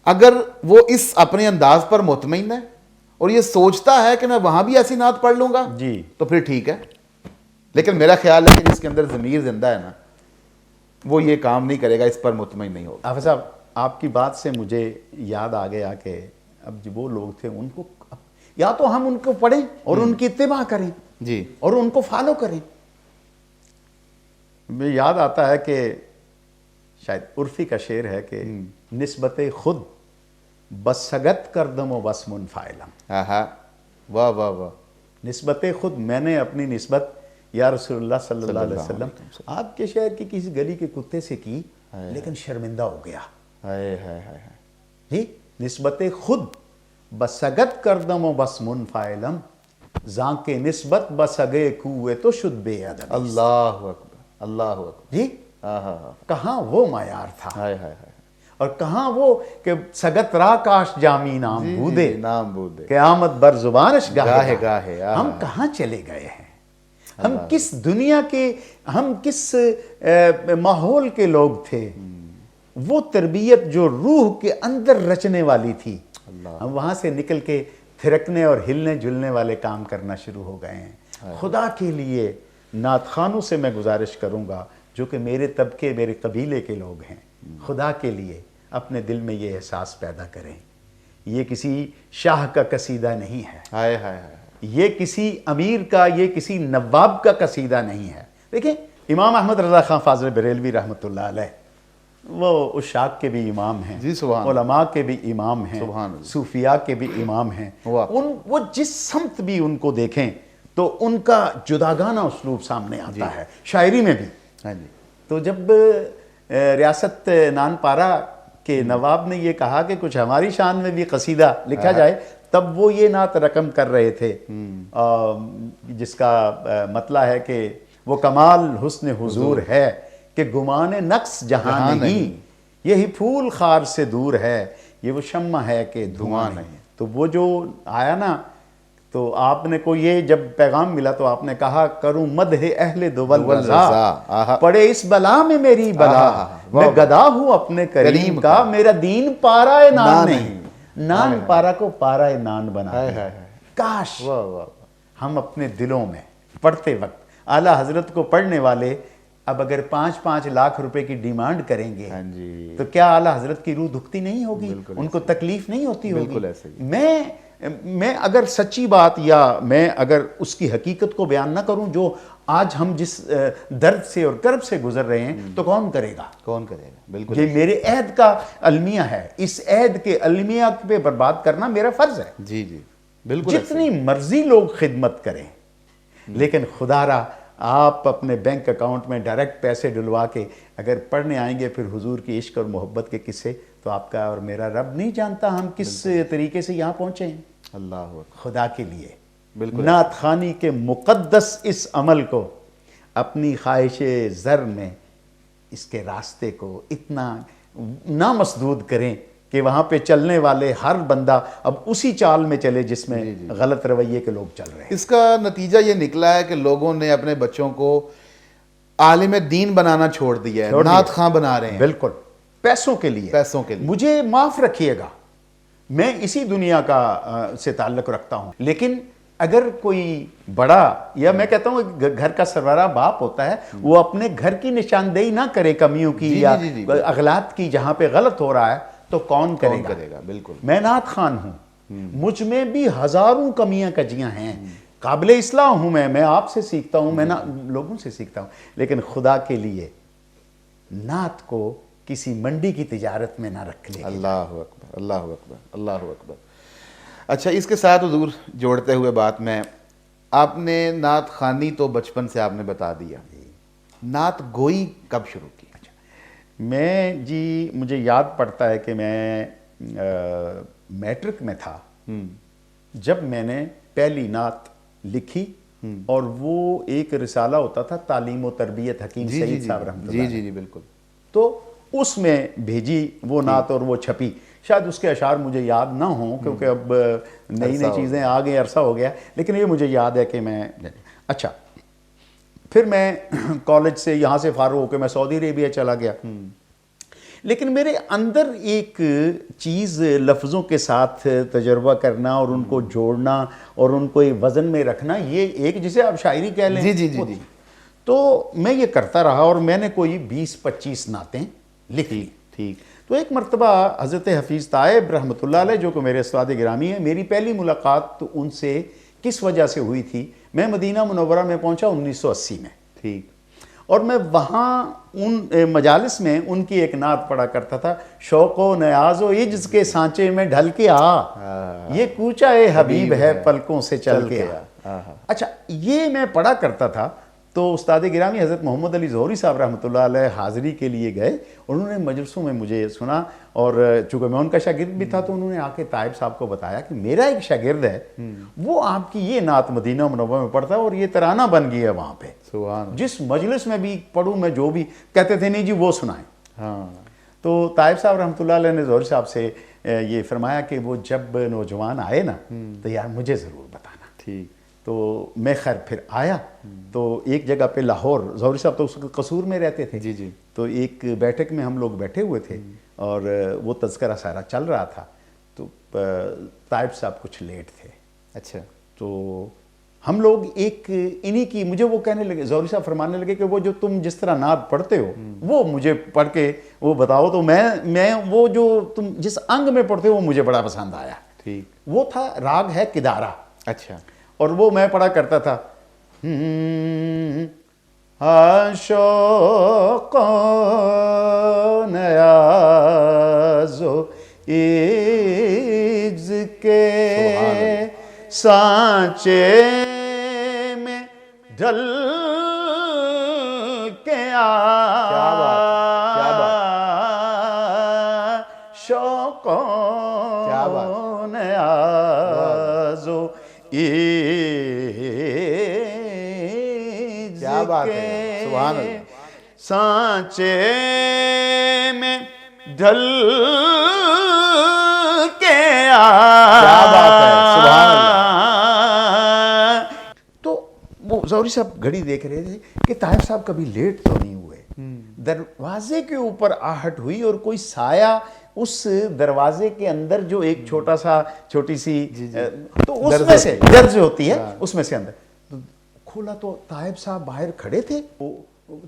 اگر وہ اس اپنے انداز پر مطمئن ہے اور یہ سوچتا ہے کہ میں وہاں بھی ایسی نعت پڑھ لوں گا جی تو پھر ٹھیک ہے. لیکن میرا خیال ہے کہ جس کے اندر ضمیر زندہ ہے نا وہ یہ کام نہیں کرے گا, اس پر مطمئن نہیں ہوگا. حافظ صاحب آپ کی بات سے مجھے یاد آ گیا کہ اب جو وہ لوگ تھے ان کو یا تو ہم ان کو پڑھیں اور ان کی اتباع کریں جی اور ان کو فالو کریں. مجھے یاد آتا ہے کہ شاید عرفی کا شعر ہے کہ نسبت خود بسگت کردم و بس منفعلم. ہاں واہ واہ واہ. نسبت خود میں نے اپنی نسبت یا رسول اللہ صلی اللہ علیہ وسلم آپ کے شہر کی کسی گلی کے کتے سے کی لیکن شرمندہ ہو گیا. ہائے ہائے ہائے. جی نسبت خود بسگت کردم و بس منفعلم زاں کے نسبت بسگے کوئے تو شد بے ادب. اللہ اکبر اللہ اکبر. جی ہاں ہاں ہاں. کہاں وہ معیار تھا ہائے ہائے ہائے. اور کہاں وہ کہ سگت را کاش جامی نام بودے نام بودے قیامت بر زبانش گاہے گاہے. ہم کہاں چلے گئے ہیں, ہم کس دنیا کے, ہم کس ماحول کے لوگ تھے, وہ تربیت جو روح کے اندر رچنے والی تھی ہم وہاں سے نکل کے تھرکنے اور ہلنے جلنے والے کام کرنا شروع ہو گئے ہیں. خدا کے لیے نعت خوانوں سے میں گزارش کروں گا جو کہ میرے طبقے میرے قبیلے کے لوگ ہیں, خدا کے لیے اپنے دل میں یہ احساس پیدا کریں یہ کسی شاہ کا قصیدہ نہیں ہے, ہائے ہائے ہائے. یہ کسی امیر کا, یہ کسی نواب کا قصیدہ نہیں ہے. دیکھیں امام احمد رضا خان فاضل بریلوی رحمۃ اللہ علیہ وہ عشاق کے بھی امام ہیں, جی سبحان, علماء کے بھی امام ہیں, سبحان اللہ, صوفیاء کے بھی امام ہیں. وہ جس سمت بھی ان کو دیکھیں تو ان کا جداگانہ اسلوب سامنے آتا ہے شاعری میں بھی. ہاں جی. تو جب ریاست نان پارا کے نواب نے یہ کہا کہ کچھ ہماری شان میں بھی قصیدہ لکھا جائے تب وہ یہ نعت رقم کر رہے تھے جس کا مطلب ہے کہ وہ کمال حسن حضور ہے کہ گمان نقص جہاں نہیں, یہی پھول خار سے دور ہے, یہ وہ شمع ہے کہ دھواں نہیں. تو وہ جو آیا نا تو آپ نے کو یہ جب پیغام ملا تو آپ نے کہا کروں مدح اہل دول رضا پڑے اس بلا میں میری بلا, میں گدا ہوں اپنے کریم کا, میرا دین پارہ نان نہیں, نان پارا کو پارہ نان بنا. کاش ہم اپنے دلوں میں پڑھتے وقت اعلیٰ حضرت کو پڑھنے والے اب اگر 5-5 لاکھ روپے کی ڈیمانڈ کریں گے تو کیا اعلیٰ حضرت کی روح دکھتی نہیں ہوگی, ان کو تکلیف نہیں ہوتی ہوگی. میں اگر سچی بات یا میں اگر اس کی حقیقت کو بیان نہ کروں جو آج ہم جس درد سے اور کرب سے گزر رہے ہیں تو کون کرے گا, کون کرے گا. بالکل یہ میرے عہد کا المیہ ہے, اس عہد کے المیہ پہ برباد کرنا میرا فرض ہے. جی جی بالکل. جتنی مرضی لوگ خدمت کریں لیکن خدا را آپ اپنے بینک اکاؤنٹ میں ڈائریکٹ پیسے ڈلوا کے اگر پڑھنے آئیں گے پھر حضور کی عشق اور محبت کے قصے تو آپ کا اور میرا رب نہیں جانتا ہم کس طریقے سے یہاں پہنچے ہیں. اللہ خدا کے لیے بالکل نعت خوانی کے مقدس اس عمل کو اپنی خواہش زر میں اس کے راستے کو اتنا نامسدود کریں کہ وہاں پہ چلنے والے ہر بندہ اب اسی چال میں چلے جس میں غلط رویے کے لوگ چل رہے ہیں. اس کا نتیجہ یہ نکلا ہے کہ لوگوں نے اپنے بچوں کو عالم دین بنانا چھوڑ دیا ہے, نعت خواں بنا رہے ہیں. بالکل پیسوں کے لیے. مجھے معاف رکھیے گا, میں اسی دنیا کا سے تعلق رکھتا ہوں, لیکن اگر کوئی بڑا یا میں کہتا ہوں گھر کا سربراہ باپ ہوتا ہے وہ اپنے گھر کی نشاندہی نہ کرے کمیوں کی یا اغلاط کی جہاں پہ غلط ہو رہا ہے تو کون کرے گا. بالکل. میں نعت خوان ہوں, مجھ میں بھی ہزاروں کمیاں کجیاں ہیں, قابل اصلاح ہوں, میں آپ سے سیکھتا ہوں, میں لوگوں سے سیکھتا ہوں, لیکن خدا کے لیے نعت کو کسی منڈی کی تجارت میں نہ رکھ لے. اللہ اکبر اللہ اکبر اللہ اکبر. اچھا اس کے ساتھ حضور جوڑتے ہوئے بات میں آپ نے نعت خوانی تو بچپن سے آپ نے بتا دیا, نعت گوئی کب شروع کی؟ میں جی مجھے یاد پڑتا ہے کہ میں میٹرک میں تھا جب میں نے پہلی نعت لکھی اور وہ ایک رسالہ ہوتا تھا تعلیم و تربیت حکیم سعید صاحب رحمۃ اللہ علیہ۔ جی بالکل۔ تو اس میں بھیجی وہ نعت اور وہ چھپی، شاید اس کے اشعار مجھے یاد نہ ہوں کیونکہ اب نئی چیزیں آ گئی، عرصہ ہو گیا، لیکن یہ مجھے یاد ہے کہ میں اچھا پھر میں کالج سے یہاں سے فارغ ہو کے میں سعودی عربیہ چلا گیا، لیکن میرے اندر ایک چیز لفظوں کے ساتھ تجربہ کرنا اور ان کو جوڑنا اور ان کو ایک وزن میں رکھنا، یہ ایک جسے آپ شاعری کہہ لیں، جی تو میں یہ کرتا رہا اور میں نے کوئی 20-25 نعتیں لکھ لی۔ ٹھیک۔ تو ایک مرتبہ حضرت حفیظ طائب رحمۃ اللہ علیہ جو کہ میرے استاد گرامی ہیں، میری پہلی ملاقات تو ان سے کس وجہ سے ہوئی تھی، میں مدینہ منورہ میں پہنچا 1980 میں، ٹھیک، اور میں وہاں ان مجالس میں ان کی ایک نعت پڑھا کرتا تھا، شوق و نیاز و عجز کے سانچے میں ڈھل کے آ، یہ کوچہ اے حبیب ہے پلکوں سے چل کے آ۔ اچھا یہ میں پڑھا کرتا تھا، تو استاد گرامی حضرت محمد علی ظہوری صاحب رحمۃ اللہ علیہ حاضری کے لیے گئے، انہوں نے مجلسوں میں مجھے سنا، اور چونکہ میں ان کا شاگرد بھی تھا تو انہوں نے آ کے طائب صاحب کو بتایا کہ میرا ایک شاگرد ہے، وہ آپ کی یہ نعت مدینہ منورہ میں پڑھتا ہے اور یہ ترانہ بن گئی ہے وہاں پہ، سبحان، جس مجلس میں بھی پڑھوں میں جو بھی کہتے تھے نہیں جی وہ سنائیں۔ ہاں، تو طائب صاحب رحمۃ اللہ علیہ نے ظہوری صاحب سے یہ فرمایا کہ وہ جب نوجوان آئے نا تو یار مجھے ضرور بتانا۔ ٹھیک، تو میں خیر پھر آیا تو ایک جگہ پہ لاہور، ظہوری صاحب تو اس قصور میں رہتے تھے، جی جی، تو ایک بیٹھک میں ہم لوگ بیٹھے ہوئے تھے اور وہ تذکرہ سارا چل رہا تھا، تو طائب صاحب کچھ لیٹ تھے، اچھا، تو ہم لوگ ایک انہی کی، مجھے وہ کہنے لگے، ظہوری صاحب فرمانے لگے کہ وہ جو تم جس طرح نعت پڑھتے ہو وہ مجھے پڑھ کے وہ بتاؤ، تو میں وہ جو تم جس انگ میں پڑھتے ہو وہ مجھے بڑا پسند آیا۔ ٹھیک، وہ تھا راگ ہے کدارا، اچھا، اور وہ میں پڑھا کرتا تھا، شوق و نیاز و عجز کے سانچے میں ڈھل کے آ، کیا بات، کیا شوق کیا بات، و نیاز و کیا بات ہے، سبحان اللہ، سانچے میں ڈھل کے آ، کیا بات ہے، سبحان اللہ۔ تو وہ ظہوری صاحب گھڑی دیکھ رہے تھے کہ طاہر صاحب کبھی لیٹ تو نہیں ہوئے، دروازے کے اوپر آہٹ ہوئی اور کوئی سایہ اس دروازے کے اندر جو ایک چھوٹی سی تو اس میں سے درز ہوتی ہے اس میں سے اندر کھولا، تو طائب صاحب باہر کھڑے تھے،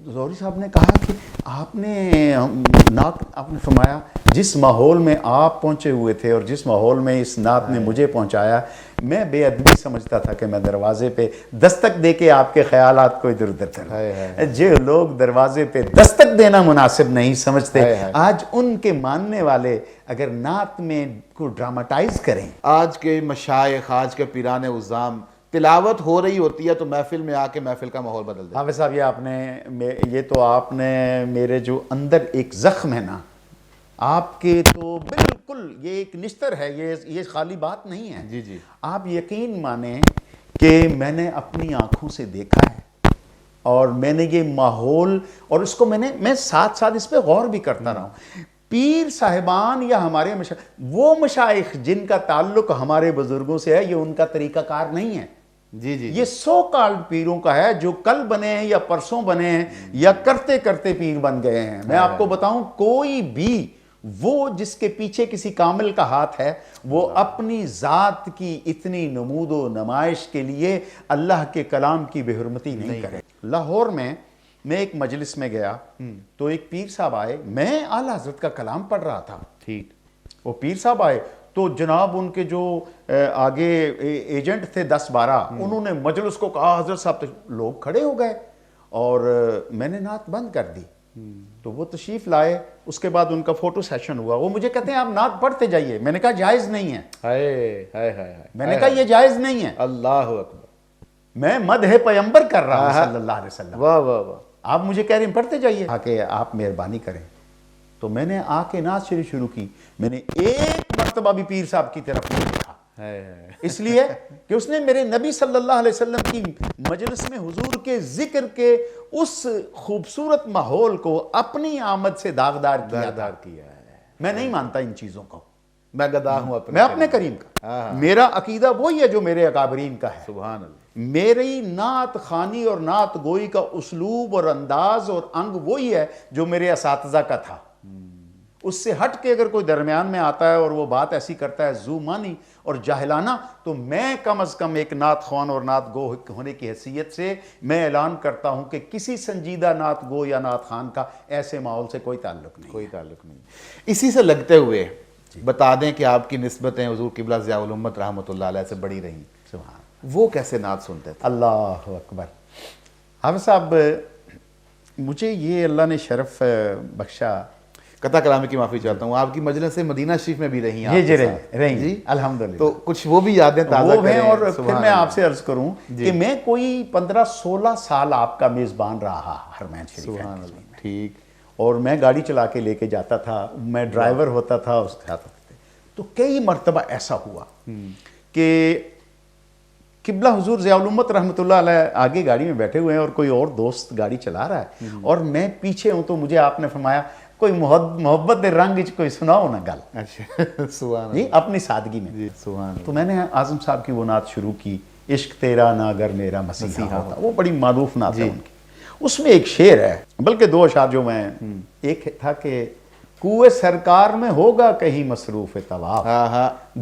ظہوری صاحب نے کہا کہ آپ نے فرمایا جس ماحول میں آپ پہنچے ہوئے تھے اور جس ماحول میں اس نعت نے مجھے پہنچایا، میں بے ادبی سمجھتا تھا کہ میں دروازے پہ دستک دے کے آپ کے خیالات کو ادھر ادھر کروں، جو لوگ دروازے پہ دستک دینا مناسب نہیں سمجھتے، آج ان کے ماننے والے اگر نعت میں کو ڈراماٹائز کریں، آج کے مشائخ، آج کے پیران عظام، تلاوت ہو رہی ہوتی ہے تو محفل میں آ کے محفل کا ماحول بدل دیتا ہے۔ حافظ صاحب آپ نے میرے جو اندر ایک زخم ہے نا، آپ کے تو بالکل یہ ایک نشتر ہے، یہ خالی بات نہیں ہے، جی جی، آپ یقین مانیں کہ میں نے اپنی آنکھوں سے دیکھا ہے اور میں نے یہ ماحول، اور اس کو میں ساتھ ساتھ اس پہ غور بھی کرتا رہا ہوں، پیر صاحبان یا ہمارے وہ مشائخ جن کا تعلق ہمارے بزرگوں سے ہے، یہ ان کا طریقہ کار نہیں ہے، جی جی، یہ سو کالڈ پیروں کا ہے جو کل بنے ہیں یا پرسوں بنے ہیں یا کرتے کرتے پیر بن گئے ہیں۔ میں آپ کو بتاؤں کوئی بھی وہ جس کے پیچھے کسی کامل کا ہاتھ ہے، وہ اپنی ذات کی اتنی نمود و نمائش کے لیے اللہ کے کلام کی بے حرمتی نہیں کرے۔ لاہور میں ایک مجلس میں گیا تو ایک پیر صاحب آئے، میں اعلیٰ حضرت کا کلام پڑھ رہا تھا، ٹھیک، وہ پیر صاحب آئے تو جناب ان کے جو آگے ایجنٹ تھے 10-12، انہوں نے مجلس کو کہا حضرت صاحب، لوگ کھڑے ہو گئے اور میں نے نعت بند کر دی، تو وہ تشریف لائے، اس کے بعد ان کا فوٹو سیشن ہوا، وہ مجھے کہتے ہیں آپ نعت پڑھتے جائیے، میں نے کہا جائز نہیں ہے، ہائے ہائے ہائے، میں نے کہا یہ جائز نہیں ہے، اللہ اکبر، میں مدح پیغمبر کر رہا ہوں صلی اللہ علیہ وسلم، واہ واہ واہ، آپ مجھے کہہ رہے ہیں پڑھتے جائیے، کہ آپ مہربانی کریں، تو میں نے آ کے نعت شروع کی، میں نے ایک مرتبہ بھی پیر صاحب کی طرف نہیں دیکھا، اس لیے کہ اس نے میرے نبی صلی اللہ علیہ وسلم کی مجلس میں حضور کے ذکر کے اس خوبصورت ماحول کو اپنی آمد سے داغدار کیا ہے. میں نہیں مانتا ان چیزوں کو. میں گدا ہوں میں اپنے کریم کا. میرا عقیدہ وہی ہے جو میرے اکابرین کا ہے. سبحان اللہ. میری نعت خوانی اور نعت گوئی کا اسلوب اور انداز اور انگ وہی ہے جو میرے اساتذہ کا تھا. اس سے ہٹ کے اگر کوئی درمیان میں آتا ہے اور وہ بات ایسی کرتا ہے ذو معنی اور جاہلانہ، تو میں کم از کم ایک نعت خوان اور نعت گو ہونے کی حیثیت سے میں اعلان کرتا ہوں کہ کسی سنجیدہ نعت گو یا نعت خوان کا ایسے ماحول سے کوئی تعلق نہیں. کوئی تعلق نہیں. اسی سے لگتے ہوئے بتا دیں کہ آپ کی نسبتیں حضور قبلہ ضیاء الامت رحمۃ اللہ علیہ سے بڑی رہیں. سبحان وہ کیسے نعت سنتے تھے؟ اللہ اکبر. حافظ صاحب، مجھے یہ اللہ نے شرف بخشا. قطع کلامی کی معافی چاہتا ہوں، آپ کی مجلس مدینہ شریف میں بھی رہی ہیں. جی رہی الحمدللہ. تو کچھ وہ بھی یادیں تازہ وہ ہیں. کریں. اور پھر میں آپ سے عرض کروں کہ میں کوئی 15-16 سال آپ کا میزبان رہا حرمین شریف. سبحان اللہ. ٹھیک. اور میں گاڑی چلا کے لے کے جاتا تھا، میں ڈرائیور ہوتا تھا اس کے ساتھ. تو کئی مرتبہ ایسا ہوا کہ قبلہ حضور ضیاء الامت رحمۃ اللہ علیہ آگے گاڑی میں بیٹھے ہوئے ہیں اور کوئی اور دوست گاڑی چلا رہا ہے اور میں پیچھے ہوں. تو مجھے آپ نے فرمایا کوئی محبت دے رنگ کوئی سناؤ نا گل. اچھا. سبحان جی اپنی سادگی میں. جی سبحان. تو میں نے اعظم صاحب کی وہ نعت شروع کی، عشق تیرا نہ اگر میرا مسیحا ہوتا. وہ بڑی معروف نعت ہے ان کی. اس میں ایک شعر ہے، بلکہ 2 اشعار جو میں، ایک تھا کہ کوئے سرکار میں ہوگا کہیں مصروف طواف،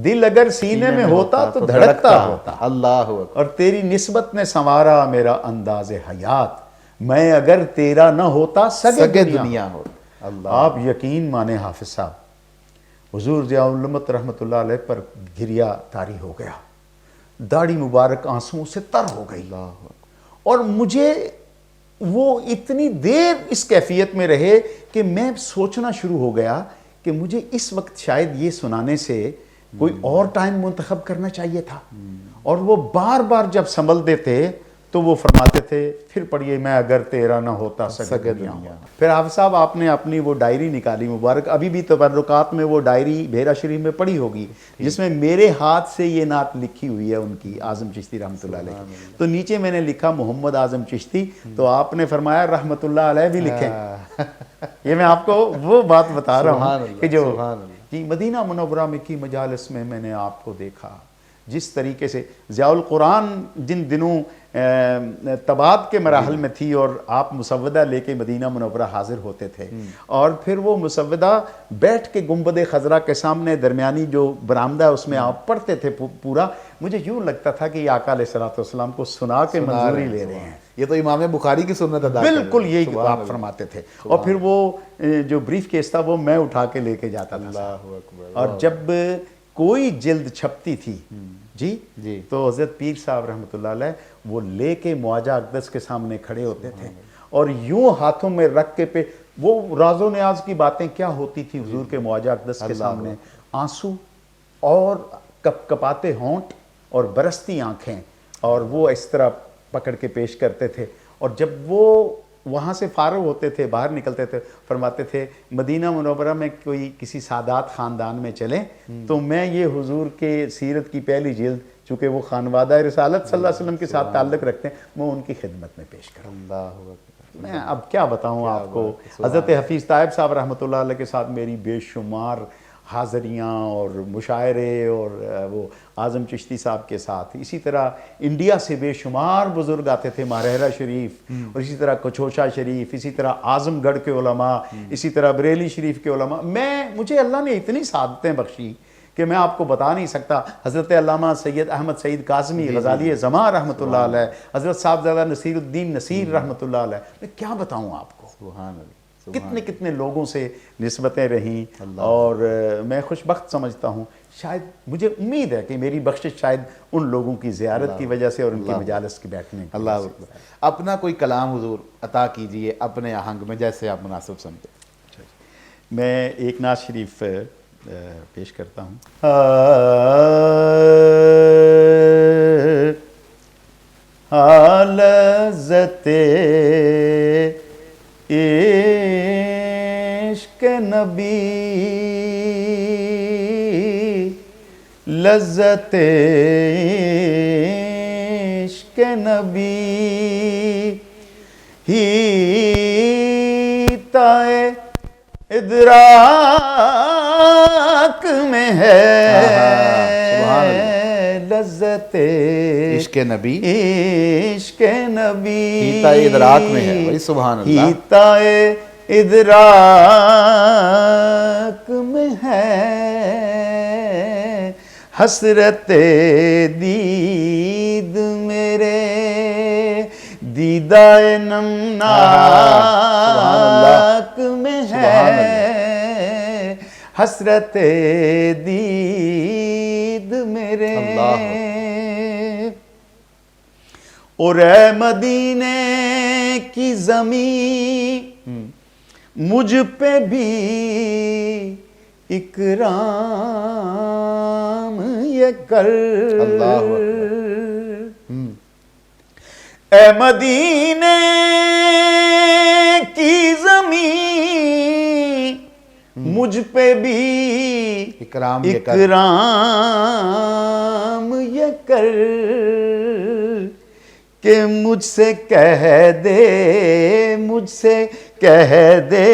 دل اگر سینے میں ہوتا تو دھڑکتا ہوتا. اللہ اکبر. اور تیری نسبت نے سنوارا میرا انداز حیات، میں اگر تیرا نہ ہوتا سگے دنیا ہوتا. اللہ. آپ یقین مانے حافظ صاحب، حضور ضیاء الامت رحمۃ اللہ علیہ پر گریا طاری ہو گیا، داڑھی مبارک آنسوؤں سے تر ہو گئی. اور مجھے وہ اتنی دیر اس کیفیت میں رہے کہ میں سوچنا شروع ہو گیا کہ مجھے اس وقت شاید یہ سنانے سے کوئی اور ٹائم منتخب کرنا چاہیے تھا. اور وہ بار بار جب سنبھلتے تھے تو وہ فرماتے تھے پھر پڑھیے میں اگر تیرا نہ ہوتا سگے دنیا ہوتا. پھر حافظ صاحب آپ نے اپنی وہ ڈائری نکالی مبارک، ابھی بھی تبرکات میں وہ ڈائری بحیرہ شریف میں پڑھی ہوگی، جس میں میرے ہاتھ سے یہ نعت لکھی ہوئی ہے ان کی، اعظم چشتی رحمۃ اللہ علیہ. تو نیچے میں نے لکھا محمد اعظم چشتی، تو آپ نے فرمایا رحمۃ اللہ علیہ بھی لکھیں. یہ میں آپ کو وہ بات بتا رہا ہوں کہ جو جی مدینہ منورہ میں کی مجالس میں میں نے آپ کو دیکھا، جس طریقے سے ضیاء القرآن جن دنوں تبات کے مراحل میں تھی اور آپ مسودہ لے کے مدینہ منورہ حاضر ہوتے تھے، اور پھر وہ مسودہ بیٹھ کے گنبد خضرا کے سامنے درمیانی جو برآمدہ ہے اس میں آپ پڑھتے تھے پورا. مجھے یوں لگتا تھا کہ یہ آقا علیہ الصلوۃ والسلام کو سنا کے منظوری لے رہے ہیں. یہ تو امام بخاری کی سنت ادا کر رہے ہیں. بالکل یہی آپ فرماتے تھے. اور پھر وہ جو بریف کیس تھا وہ میں اٹھا کے لے کے جاتا تھا. اللہ اکبر. اور جب کوئی جلد چھپتی تھی جی تو حضرت پیر صاحب رحمۃ اللہ علیہ وہ لے کے معاجہ اقدس کے سامنے کھڑے ہوتے تھے اور یوں ہاتھوں میں رکھ کے پہ وہ راز و نیاز کی باتیں کیا ہوتی تھی حضور کے معاجہ اقدس کے سامنے، آنسو اور کپ کپاتے ہونٹ اور برستی آنکھیں، اور وہ اس طرح پکڑ کے پیش کرتے تھے. اور جب وہ وہاں سے فارغ ہوتے تھے باہر نکلتے تھے فرماتے تھے مدینہ منورہ میں کوئی کسی سادات خاندان میں چلیں تو میں یہ حضور کے سیرت کی پہلی جلد، چونکہ وہ خانوادہ رسالت صلی اللہ علیہ وسلم کے ساتھ تعلق رکھتے ہیں، میں ان کی خدمت میں پیش کروں. میں اب کیا بتاؤں آپ کو. حضرت حفیظ طائب صاحب رحمۃ اللہ علیہ کے ساتھ میری بے شمار حاضریاں اور مشاعرے، اور وہ اعظم چشتی صاحب کے ساتھ، اسی طرح انڈیا سے بے شمار بزرگ آتے تھے، ماہرہ شریف، اور اسی طرح کچھوچا شریف، اسی طرح اعظم گڑھ کے علماء، اسی طرح بریلی شریف کے علماء. مجھے اللہ نے اتنی سعادتیں بخشی کہ میں آپ کو بتا نہیں سکتا. حضرت علامہ سید احمد سعید قاسمی غزالی زماں رحمۃ اللہ علیہ، حضرت صاحبزادہ نصیر الدین نصیر رحمۃ اللہ علیہ، میں کیا بتاؤں آپ کو. سبحان اللہ. کتنے کتنے لوگوں سے نسبتیں رہیں. اور میں خوش بخت سمجھتا ہوں، شاید مجھے امید ہے کہ میری بخشش شاید ان لوگوں کی زیارت کی وجہ سے اور ان کی مجالس کے بیٹھنے کی اللہ اکبر. اپنا کوئی کلام حضور عطا کیجئے اپنے آہنگ میں جیسے آپ مناسب سمجھیں. میں ایک نعت شریف پیش کرتا ہوں. لذت عشق نبی لذت عشق نبی ہی تائے ادراک میں ہے، لذت عشق نبی عشق نبی ہیتا ادراک میں ہے، وہی سبحان اللہ، ہیتا ادراک میں ہے، حسرت دید میرے دیدہ نمناک میں ہے، حسرت دید میرے، اور اے مدینے کی زمین مجھ پہ بھی اکرام یہ کر، اللہ اے مدینے کی زمین مجھ پہ بھی اکرام یہ کر، اکرام یہ کر، کہ مجھ سے کہہ دے، مجھ سے کہہ دے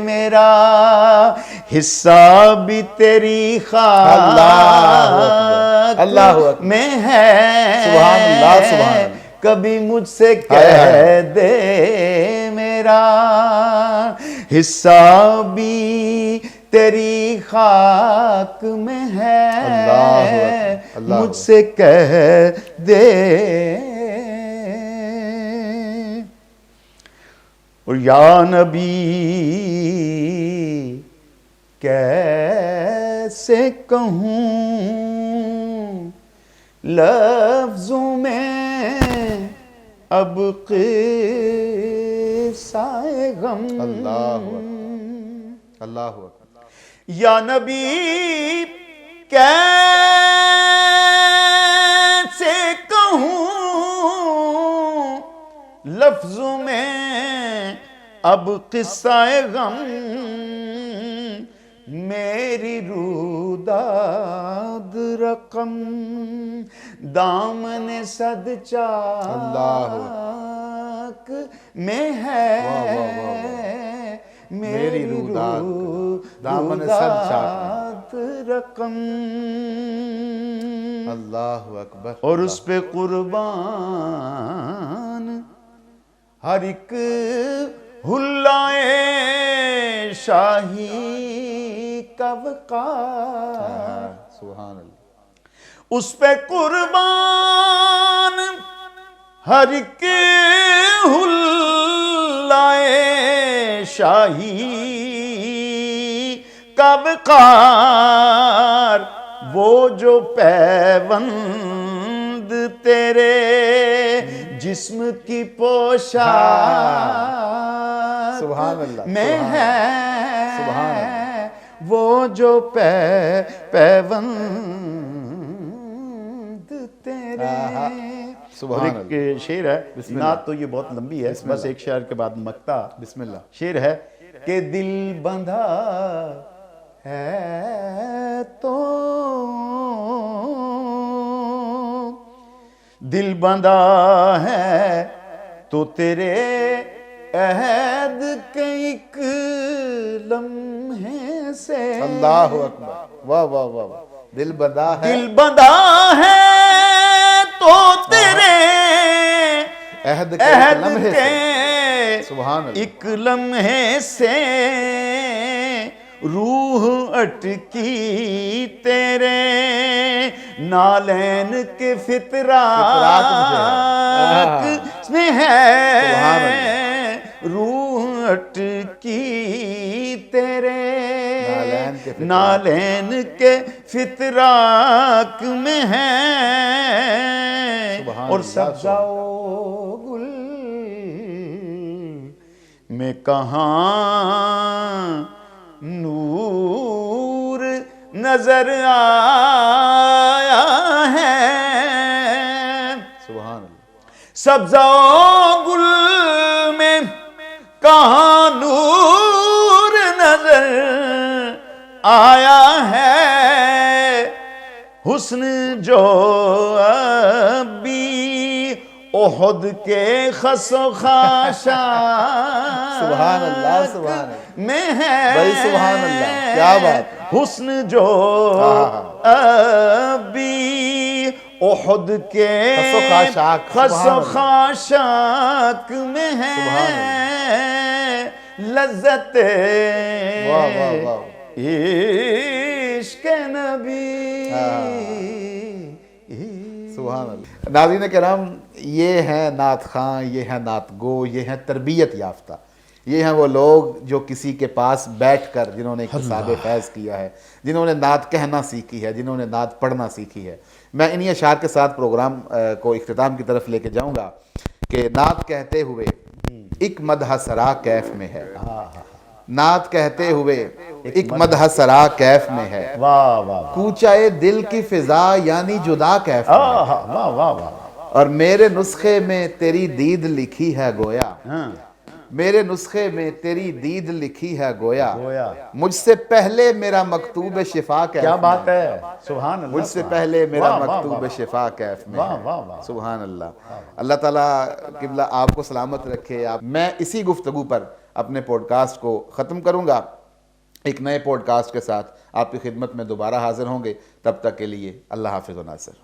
میرا حصہ بھی تیری خاک میں ہے، سبحان اللہ سبحان اللہ، کبھی مجھ سے کہہ دے میرا حصہ بھی تیری خاک میں ہے، مجھ سے کہہ دے، اور یا نبی کیسے کہوں لفظوں میں اب قصہ غم، اللہ یا نبی کیسے کہوں لفظوں میں اب قصہ غم، میری روداد رقم دامن صد چاک میں ہے، میری روداد دامن صد چاک رقم، اللہ اکبر، اور اس پہ قربان ہر ایک حلائے شاہی کا وقار، سبحان اللہ، اس پہ قربان ہر ایک حلائے شاہی کا وقار، وہ جو پیوند تیرے جسم کی پوشاک میں ہے، وہ جو پیوند تیرے، سبحان اللہ، ایک شعر ہے، نعت تو یہ بہت لمبی ہے، بس ایک شعر کے بعد مقطع، بسم اللہ، شعر ہے کہ دل بندھا ہے تو دل بندھا ہے تو تیرے عہد کے ایک لمحے سے، اللہ اکبر، واہ واہ واہ، دل بندھا ہے، دل بندھا ہے تو تیرے عہد کے سبحان اللہ، ایک لمحے سے، روح اٹکی تیرے نالین کے فطراک میں ہے، روح اٹکی تیرے نالین کے فطراک میں ہے، اور سبزہ و گل میں کہاں نور نظر آیا ہے، سبحان اللہ، سبزہ و گل میں کہاں نور نظر آیا ہے، حسن جو ابھی احد کے خس و خاشاک سبحان اللہ، سبحان اللہ میں ہے بھائی، سبحان اللہ، کیا بات ہے۔ حسن جو ابھی احد کے خس و خاشاک، خس سبحان و اللہ۔ خاشاک میں ہے سبحان لذت واہ واہ واہ، عشق نبی۔ سبحان اللہ۔ ناظرین کرام، یہ ہیں نعت خواں، یہ ہیں نعت گو، یہ ہیں تربیت یافتہ، یہ ہیں وہ لوگ جو کسی کے پاس بیٹھ کر جنہوں نے اکتساب فیض کیا ہے، جنہوں نے نعت کہنا سیکھی ہے، جنہوں نے نعت پڑھنا سیکھی ہے۔ میں انہی اشعار کے ساتھ پروگرام کو اختتام کی طرف لے کے جاؤں گا کہ نعت کہتے ہوئے ایک مدح سرا کیف میں ہے، نعت کہتے ہوئے ایک مدح سرا کیف میں ہے، واہ واہ کوچائے دل کی فضا یعنی جدا کیف میں ہے، واہ واہ واہ واہ، اور میرے نسخے میں تیری دید لکھی ہے گویا، ہاں میرے نسخے میں تیری دید لکھی ہے گویا، گویا، مجھ سے پہلے میرا مکتوب شفا کیف کیا میں بات ہے، سبحان اللہ، مجھ سے پہلے میرا واہ واہ مکتوب واہ، شفا کیف میں واہ ہے۔ واہ واہ، سبحان اللہ۔ اللہ تعالیٰ قبلہ آپ کو سلامت رکھے۔ میں اسی گفتگو پر اپنے پوڈ کاسٹ کو ختم کروں گا، ایک نئے پوڈ کاسٹ کے ساتھ آپ کی خدمت میں دوبارہ حاضر ہوں گے۔ تب تک کے لیے اللہ حافظ و ناصر۔